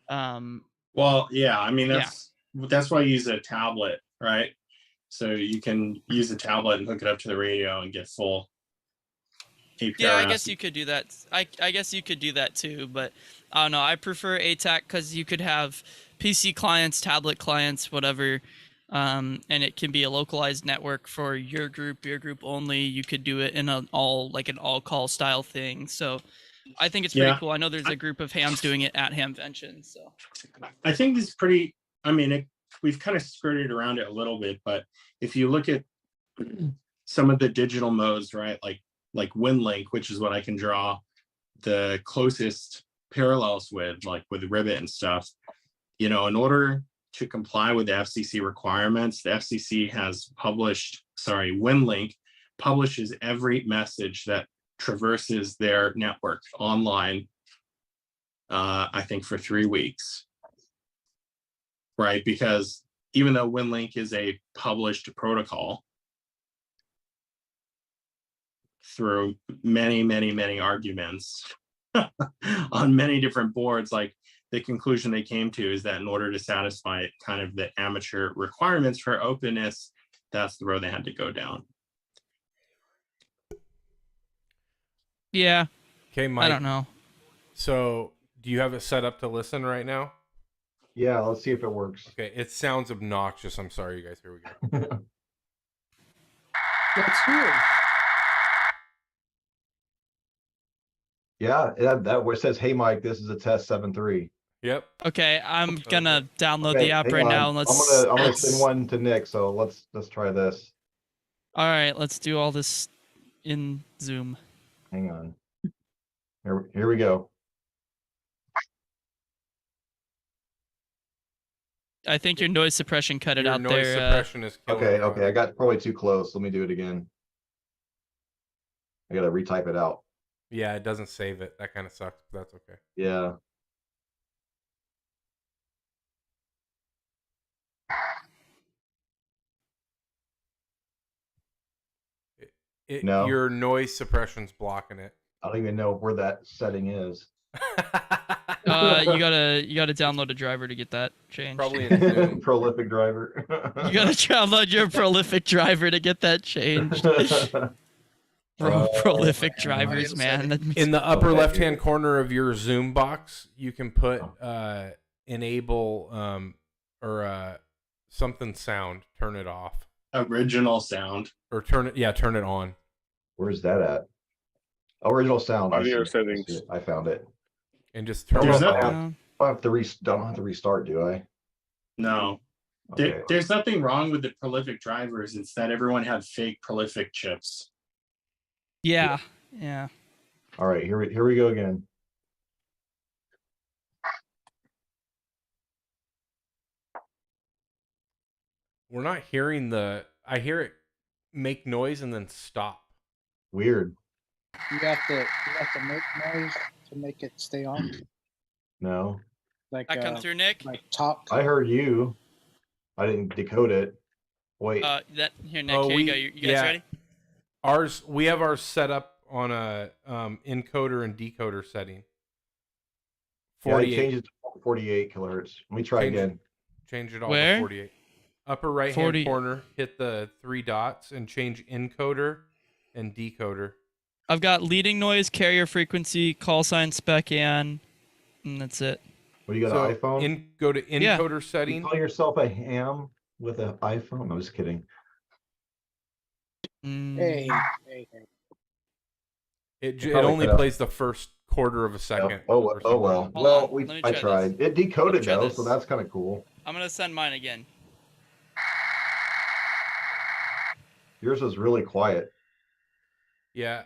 Well, yeah, I mean that's why I use a tablet, right? So you can use a tablet and hook it up to the radio and get full APRS. Yeah, I guess you could do that. I guess you could do that too, but I don't know. I prefer ATAC because you could have PC clients, tablet clients, whatever, and it can be a localized network for your group only. You could do it in an all call style thing. So I think it's pretty cool. I know there's a group of hams doing it at Hamvention. So I think it's pretty. I mean, we've kind of skirted around it a little bit, but if you look at some of the digital modes, right, like WinLink, which is what I can draw the closest parallels with, like with Ribbit and stuff, in order to comply with the FCC requirements, the FCC has WinLink publishes every message that traverses their network online, I think for 3 weeks. Right, because even though WinLink is a published protocol through many, many, many arguments on many different boards, like the conclusion they came to is that in order to satisfy kind of the amateur requirements for openness, that's the road they had to go down. Yeah. Okay, Mike. I don't know. So do you have it set up to listen right now? Yeah, let's see if it works. Okay, it sounds obnoxious. I'm sorry, you guys. Here we go. Let's hear it. Yeah, that where it says, "Hey, Mike, this is a test 7.3." Yep. Okay, I'm gonna download the app right now. And I'm gonna send one to Nick. So let's try this. All right, let's do all this in Zoom. Hang on. Here we go. I think your noise suppression cut it out there. Noise suppression is killing it. Okay, I got probably too close. Let me do it again. I gotta retype it out. Yeah, it doesn't save it. That kind of sucks, but that's okay. Yeah. No. Your noise suppression's blocking it. I don't even know where that setting is. You gotta download a driver to get that changed. Probably in Zoom. Prolific driver. You gotta download your prolific driver to get that changed. Prolific drivers, man. In the upper left-hand corner of your Zoom box, you can put enable or something sound. Turn it off. Original sound. Or turn it on. Where's that at? Original sound. Audio settings. I found it. And just turn it on. I don't have to restart, do I? No. Okay. There's nothing wrong with the prolific drivers. It's that everyone had fake prolific chips. Yeah. All right, here we go again. We're not hearing I hear it make noise and then stop. Weird. You have to make noise to make it stay on. No. Like that come through, Nick? Like talk. I heard you. I didn't decode it. Wait. That here, Nick. Oh, Here you go. You guys ready? We have ours set up on a encoder and decoder setting. Yeah, I 48. changed it to 48 kilohertz. Let me try again. Change it all Where? to 48. Upper right 40. hand corner, hit the 3 dots and change encoder and decoder. I've got leading noise, carrier frequency, call sign, spec and that's it. What do you got, So an iPhone? Go to encoder You setting. call yourself a ham with an iPhone? No, just kidding. Hey. It probably only cut out. plays the first quarter of a second. Oh or well. something. Well, on, let me I try tried. It decoded try though, this. so that's kind of cool. I'm gonna send mine again. Yours is really quiet. Yeah,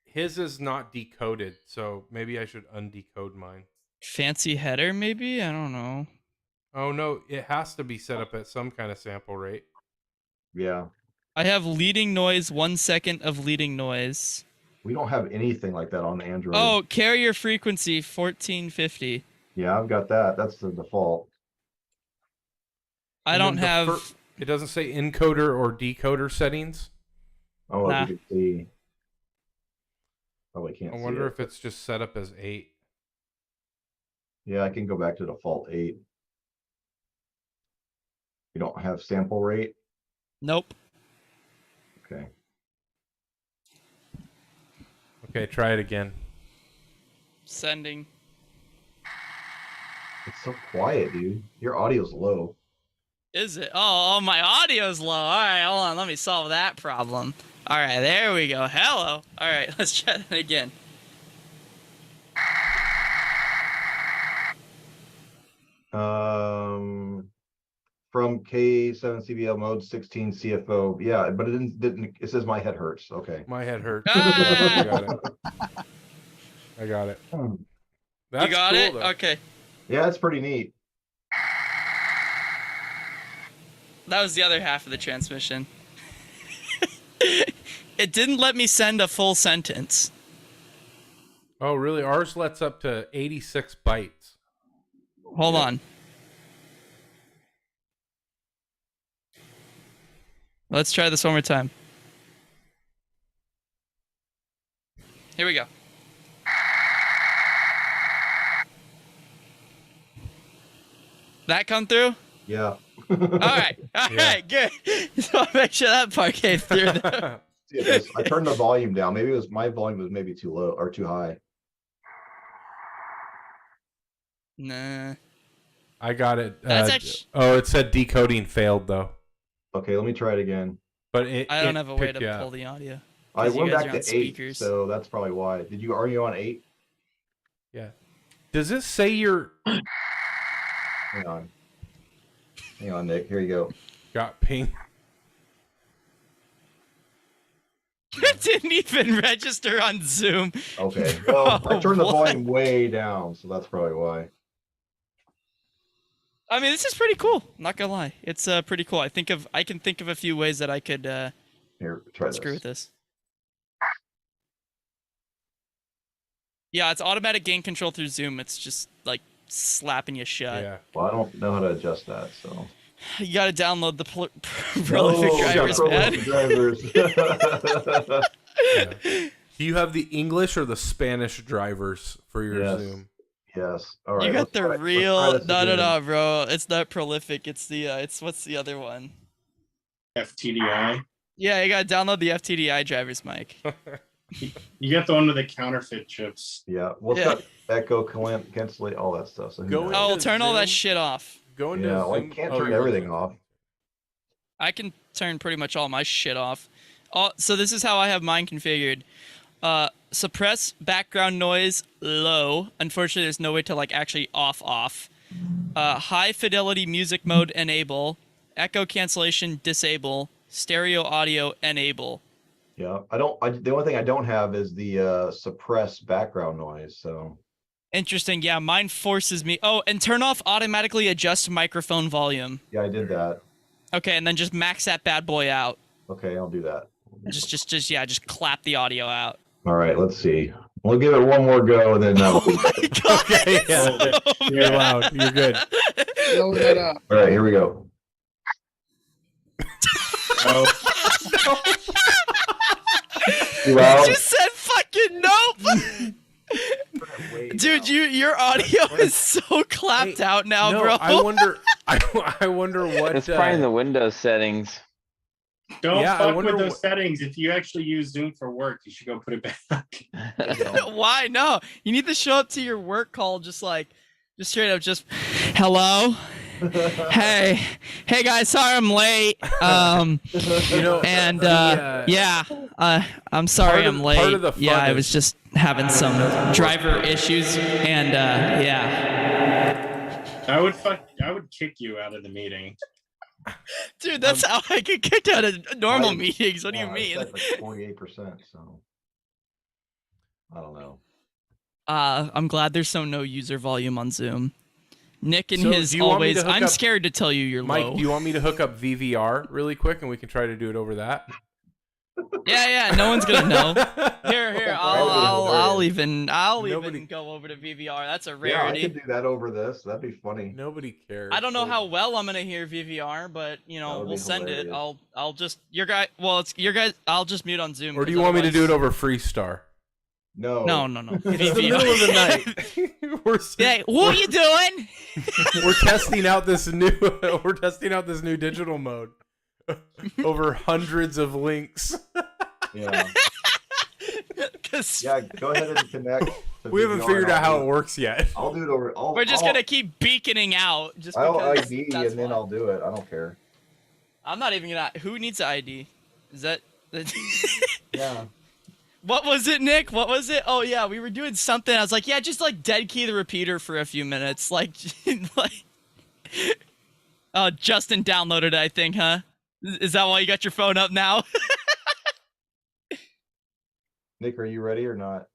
his is not decoded, so maybe I should undecode mine. Fancy header, maybe? I don't know. Oh no, it has to be set up at some kind of sample rate. Yeah. I have leading noise, 1 second of leading noise. We don't have anything like that on Android. Oh, carrier frequency, 1450. Yeah, I've got that. That's the default. I And don't then have. It doesn't say encoder or decoder settings. Oh, Nah. you can see. Oh, I can't I see wonder it. if it's just set up as 8. Yeah, I can go back to default 8. You don't have sample rate? Nope. Okay. Okay, try it again. Sending. It's so quiet, dude. Your audio's low. Is it? Oh, my audio's low. All right, hold on. Let me solve that problem. All right, there we go. Hello. All right, let's try that again. From K7CBL mode 16 CFO. Yeah, but it didn't. It says my head hurts. Okay. My head hurts. Ah! I got it. I got it. That's You got cool, it? though. Okay. Yeah, it's pretty neat. That was the other half of the transmission. It didn't let me send a full sentence. Oh, really? Ours lets up to 86 bytes. Hold on. Let's try this one more time. Here we go. That come through? Yeah. All right, good. So I'll make sure that part came through. Though. I turned the volume down. Maybe it was my volume was maybe too low or too high. Nah. I got it. That's actually... Oh, it said decoding failed though. Okay, let me try it again. But I don't have a way to pull the audio. I went guys back are on to 8, speakers. so that's probably why. Are you on 8? Yeah. Does it say you're... Hang on. Hang on, Nick. Here you go. Got ping. It didn't even register on Zoom. Okay. Well, I turned the What? volume way down, so that's probably why. I mean, this is pretty cool. Not gonna lie, it's pretty cool. I can think of a few ways that I could Here, try screw this. with this. Yeah, it's automatic gain control through Zoom. It's just like slapping you shut. Yeah. Well, I don't know how to adjust that, so. You gotta download the prolific drivers, man. Yeah. Do you have the English or the Spanish drivers for your Yes. Zoom? Yes. All right. You got let's the try- let's try real. this No, again. bro. It's not prolific. It's the. It's what's the other one? FTDI. Yeah, you gotta download the FTDI drivers, Mike. You got the one with the counterfeit chips. Yeah. Well, it's Yeah. got echo, cancel, all that stuff. So who Go knows? in. Oh, Into turn all that Zoom? shit off. Go into Yeah, well, I Zoom. can't Oh, turn you're everything looking. off. I can turn pretty much all my shit off. So this is how I have mine configured. Suppress background noise low. Unfortunately, there's no way to like actually off. High fidelity music mode enable. Echo cancellation disable. Stereo audio enable. Yeah. The only thing I don't have is the suppress background noise. So. Interesting. Yeah, mine forces me. Oh, and turn off automatically adjust microphone volume. Yeah, I did that. Okay, and then just max that bad boy out. Okay, I'll do that. Just clap the audio out. All right, let's see. We'll give it one more go, and then Okay, yeah. You're loud. You're good. Load that up. All right, here we go. No. You just said fucking nope. Dude, your audio is so clapped out now, no, bro. I wonder what. It's probably in the Windows settings. Don't Yeah, I fuck wonder with those what- settings. If you actually use Zoom for work, you should go put it back. Why? No, you need to show up to your work call just straight up, just hello. hey guys, sorry I'm late. You know, and the, I'm sorry part of- I'm late. part of the Yeah, fun I was is- just having some driver issues, and I would kick you out of the meeting. dude, that's how I get kicked out of normal I- meetings. What do you Yeah, mean? it's like 48%, so I don't know. I'm glad there's no user volume on Zoom. Nick and So, his do you want me always. to hook I'm up- scared to tell you you're Mike, low. do you want me to hook up VVR really quick and we can try to do it over that? Yeah, no one's gonna know. Here, I'll Nobody- even go over to VVR. That's a Yeah, I rarity. could do that over this. That'd be funny. Nobody cares. I don't know how well I'm gonna hear VVR, but That we'll would be send it. hilarious. I'll just your guy. Well, it's your guys. I'll just mute on Zoom. Or do 'cause you want me to do it otherwise- over Freestar? No. No. It's the middle of the night. Yeah, what are you doing? We're testing out this new. We're testing out this new digital mode over hundreds of links. Yeah. 'Cause Yeah, go ahead and connect. to We haven't VVR figured and out how I'll it do works yet. I'll do it over. we're just gonna keep beaconing out. Just I'll because ID that's and then why. I'll do it. I don't care. I'm not even gonna. Who needs an ID? Is that? Yeah. What was it, Nick? What was it? Oh yeah, we were doing something. I was like, yeah, just like dead key the repeater for a few minutes, like. Justin downloaded it, I think, huh? Is that why you got your phone up now? Nick, are you ready or not?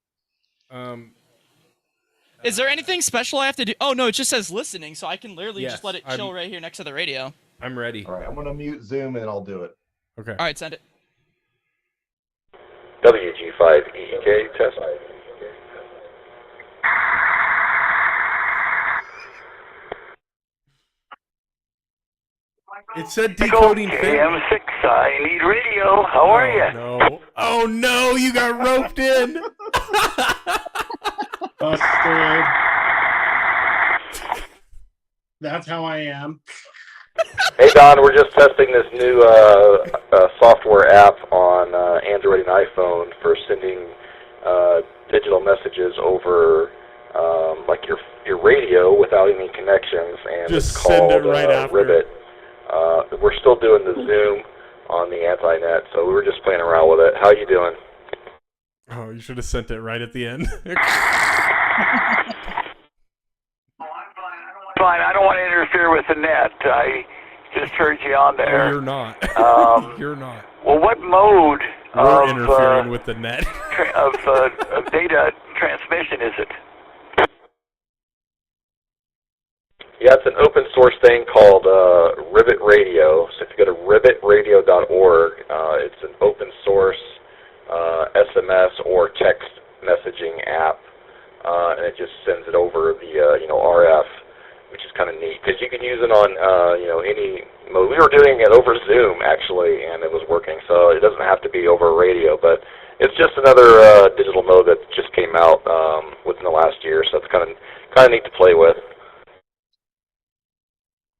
Is there anything special I have to do? Oh no, it just says listening, so I can literally Yes, just let it chill right here next to the radio. I'm ready. All right, I'm gonna mute Zoom and I'll do it. Okay. All right, send it. WG5EK test. It said decoding. KM6, I need radio. How are you? No. Oh no, you got roped in. Busted. That's how I am. Hey Don, we're just testing this new software app on Android and iPhone for sending digital messages over like your radio without any connections, and Just it's send called it right after. Ribbit. We're still doing the Zoom on the anti-net, so we were just playing around with it. How you doing? Oh, you should have sent it right at the end. Fine, I don't want to interfere with the net. I just heard you on Oh, there. you're not. You're not. Well, what mode We're of interfering with the net. of data transmission is it? Yeah, it's an open source thing called Ribbit Radio. So if you go to ribbitradio.org, it's an open source SMS or text messaging app, and it just sends it over the RF, which is kind of neat because you can use it on any mode. We were doing it over Zoom actually, and it was working. So it doesn't have to be over radio, but it's just another digital mode that just came out within the last year. So it's kind of neat to play with.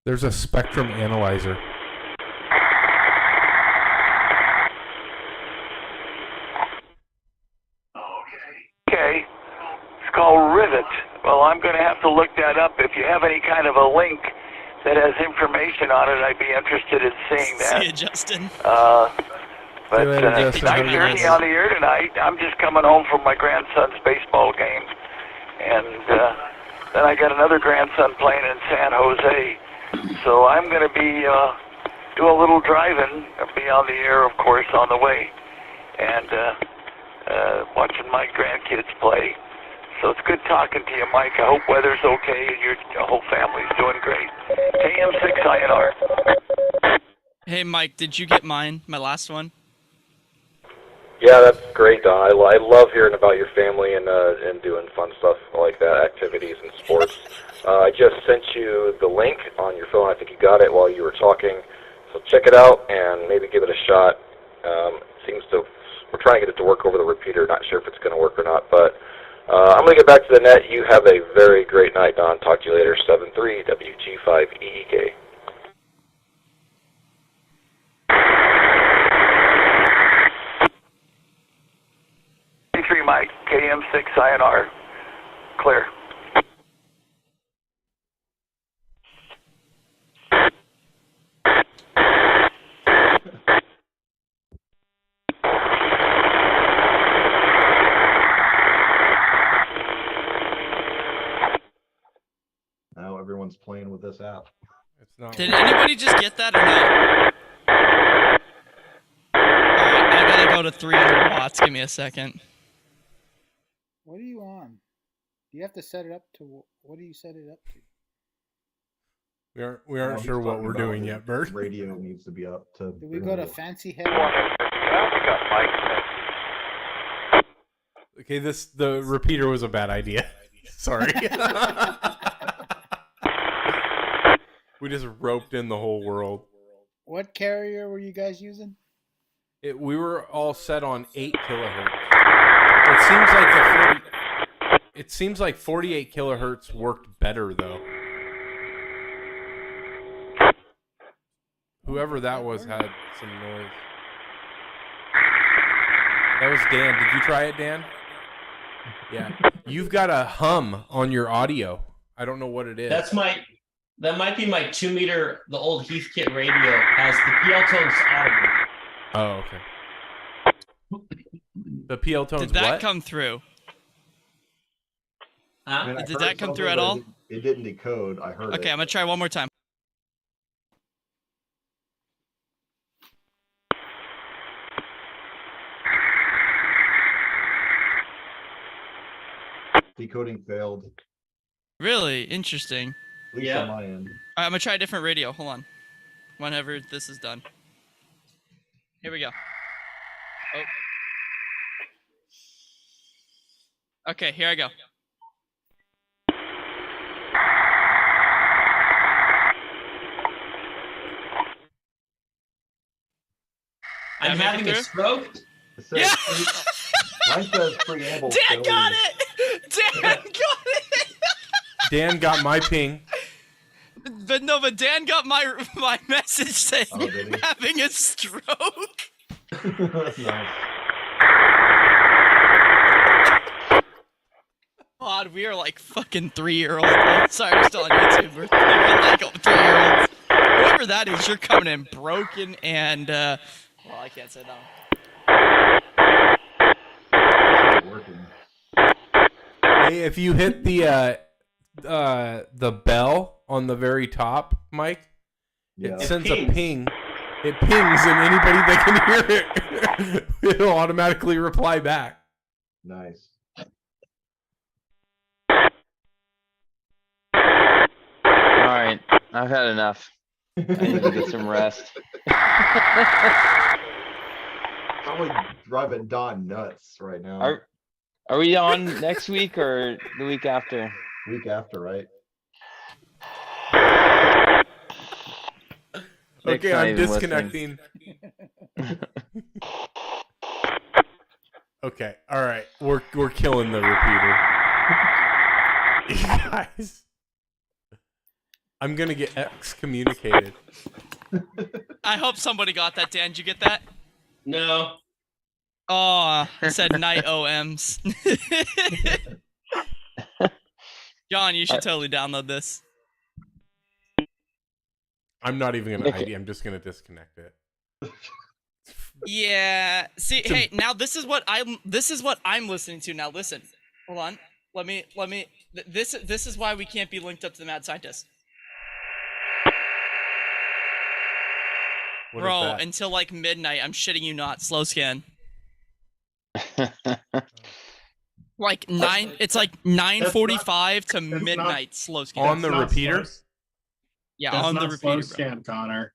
There's a spectrum analyzer. Okay. It's called Rivet. Well, I'm going to have to look that up. If you have any kind of a link that has information on it, I'd be interested in seeing that. See you, Justin. But See you later, Justin. nice Have a good hearing night. you on the air tonight. I'm just coming home from my grandson's baseball game. And then I got another grandson playing in San Jose. So I'm going to be do a little driving, be on the air, of course, on the way, and watching my grandkids play. So it's good talking to you, Mike. I hope weather's okay and your whole family's doing great. KM6 INR. Hey, Mike, did you get mine? My last one? Yeah, that's great, Don. I love hearing about your family and doing fun stuff like that, activities and sports. I just sent you the link on your phone. I think you got it while you were talking. So check it out and maybe give it a shot. We're trying to get it to work over the repeater. Not sure if it's going to work or not, but I'm going to get back to the net. You have a very great night, Don. Talk to you later. 7-3 WG5EEK. 3 Mike, KM6 INR, clear. Now everyone's playing with this app. It's not. Did anybody just get that or no? I gotta go to 300 watts. Give me a second. What are you on? Do you have to set it up to, what do you set it up to? We aren't sure what we're doing yet, Bert. Radio needs to be up to. Do we go to fancy head? Okay, the repeater was a bad idea. Sorry. We just roped in the whole world. What carrier were you guys using? We were all set on 8 kilohertz. It seems like 48 kilohertz worked better though. Whoever that was had some noise. That was Dan. Did you try it, Dan? Yeah. You've got a hum on your audio. I don't know what it is. That might be my 2 meter, the old Heathkit radio has the PL tones audible. Oh, okay. The PL tones. Did that what? come through? I mean, I Did heard that come something, through at but all? It didn't decode. I heard it. Okay, I'm gonna try one more time. Decoding failed. Really interesting. At least on my end. I'm gonna try a different radio. Hold on. Whenever this is done. Here we go. Oh. Okay, here I go. I'm having a stroke. Yeah. Mine says preamble. Dan got it. Dan got it. Dan got my ping. But Dan got my message saying did he? having a stroke. Nice. God, we are like fucking 3-year-olds. Sorry, we're still on YouTube. We're like 3-year-olds. Whoever that is, you're coming in broken and well, I can't say that. Working. Hey, if you hit the bell on the very top, Mike, it sends a ping. It pings, and anybody that can hear it, it'll automatically reply back. Nice. All right, I've had enough. I need to get some rest. Probably driving Don nuts right now. Are we on next week or the week after? Week after, right? Okay, I'm disconnecting. Okay, all right, we're killing the repeater. You guys, I'm gonna get excommunicated. I hope somebody got that. Dan, did you get that? No. Oh, it said night OMs. John, you should totally download this. I'm not even gonna ID. I'm just gonna disconnect it. Yeah. See, hey, now this is what I'm listening to. Now listen. Hold on. Let me. This is why we can't be linked up to the Mad Scientist. What Bro, is that? until like midnight, I'm shitting you not. Slow scan. Like 9. It's like 9:45 to midnight. Slow scan. On the repeater. Yeah, That's on the not repeater. slow scan, Connor.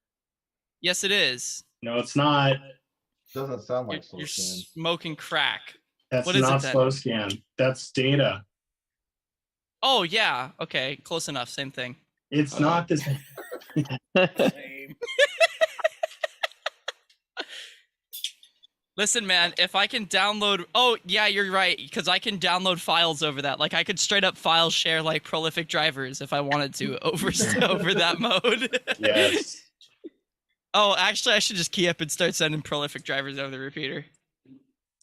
Yes, it is. No, it's not. Doesn't sound like slow You're scan. smoking crack. That's What is not it then? slow scan. That's data. Oh yeah. Okay, close enough. Same thing. It's not this. Listen, man, if I can download, oh yeah, you're right, because I can download files over that. Like I could straight up file share like prolific drivers if I wanted to over that mode. Yes. Oh, actually, I should just key up and start sending prolific drivers over the repeater,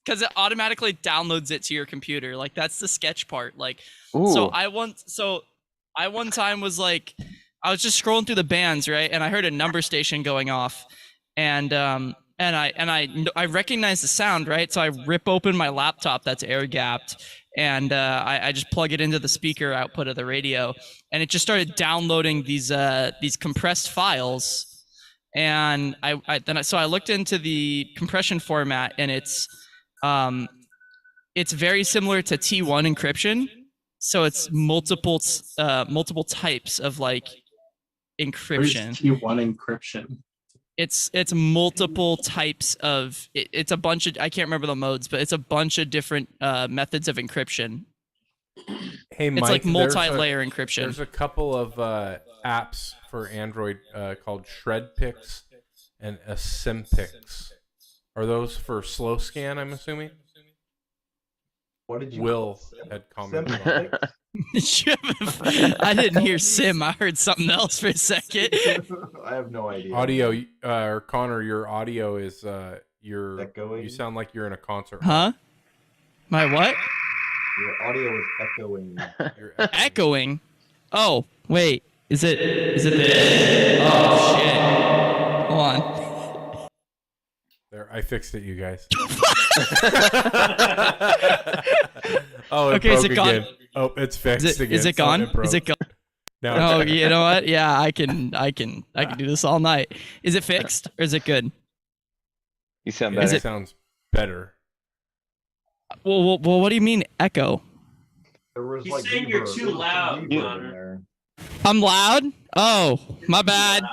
because it automatically downloads it to your computer. Like that's the sketch part. Like, so I one time was like, I was just scrolling through the bands, right, and I heard a number station going off, and I recognize the sound, right? So I rip open my laptop that's air gapped, and I just plug it into the speaker output of the radio, and it just started downloading these compressed files. And so I looked into the compression format, and it's very similar to T1 encryption. So it's multiple types of like encryption. What is T1 encryption? It's multiple types of it's a bunch of, I can't remember the modes, but it's a bunch of different methods of encryption. Hey, Mike, it's like multi-layer encryption. There's a couple of apps for Android called ShredPix and Simpix. Are those for slow scan, I'm assuming? What did you Will had commented on it. I didn't hear Sim. I heard something else for a second. I have no idea. Audio, or Connor, your audio is echoing. You sound like you're in a concert. Huh? My what? Your audio is echoing. You're Echoing? Oh, wait. Is it this? Oh shit. Hold on. There, I fixed it, you guys. Oh, it okay, broke is it gone? again. Oh, it's fixed again. Is it gone? Is it gone? No. Oh, you know what? Yeah, I can do this all night. Is it fixed or is it good? You sound better. It sounds better. Well, what do you mean echo? There was He's like saying you're too loud, in Connor. there. I'm loud? Oh, my bad.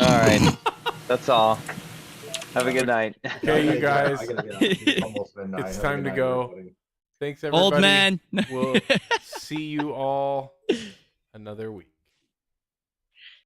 All right. That's all. Have a good night. Okay, you guys. I gotta get out. It's almost midnight. It's Have a time good to night, go. everybody. Thanks, everybody. Old man. We'll see you all another week.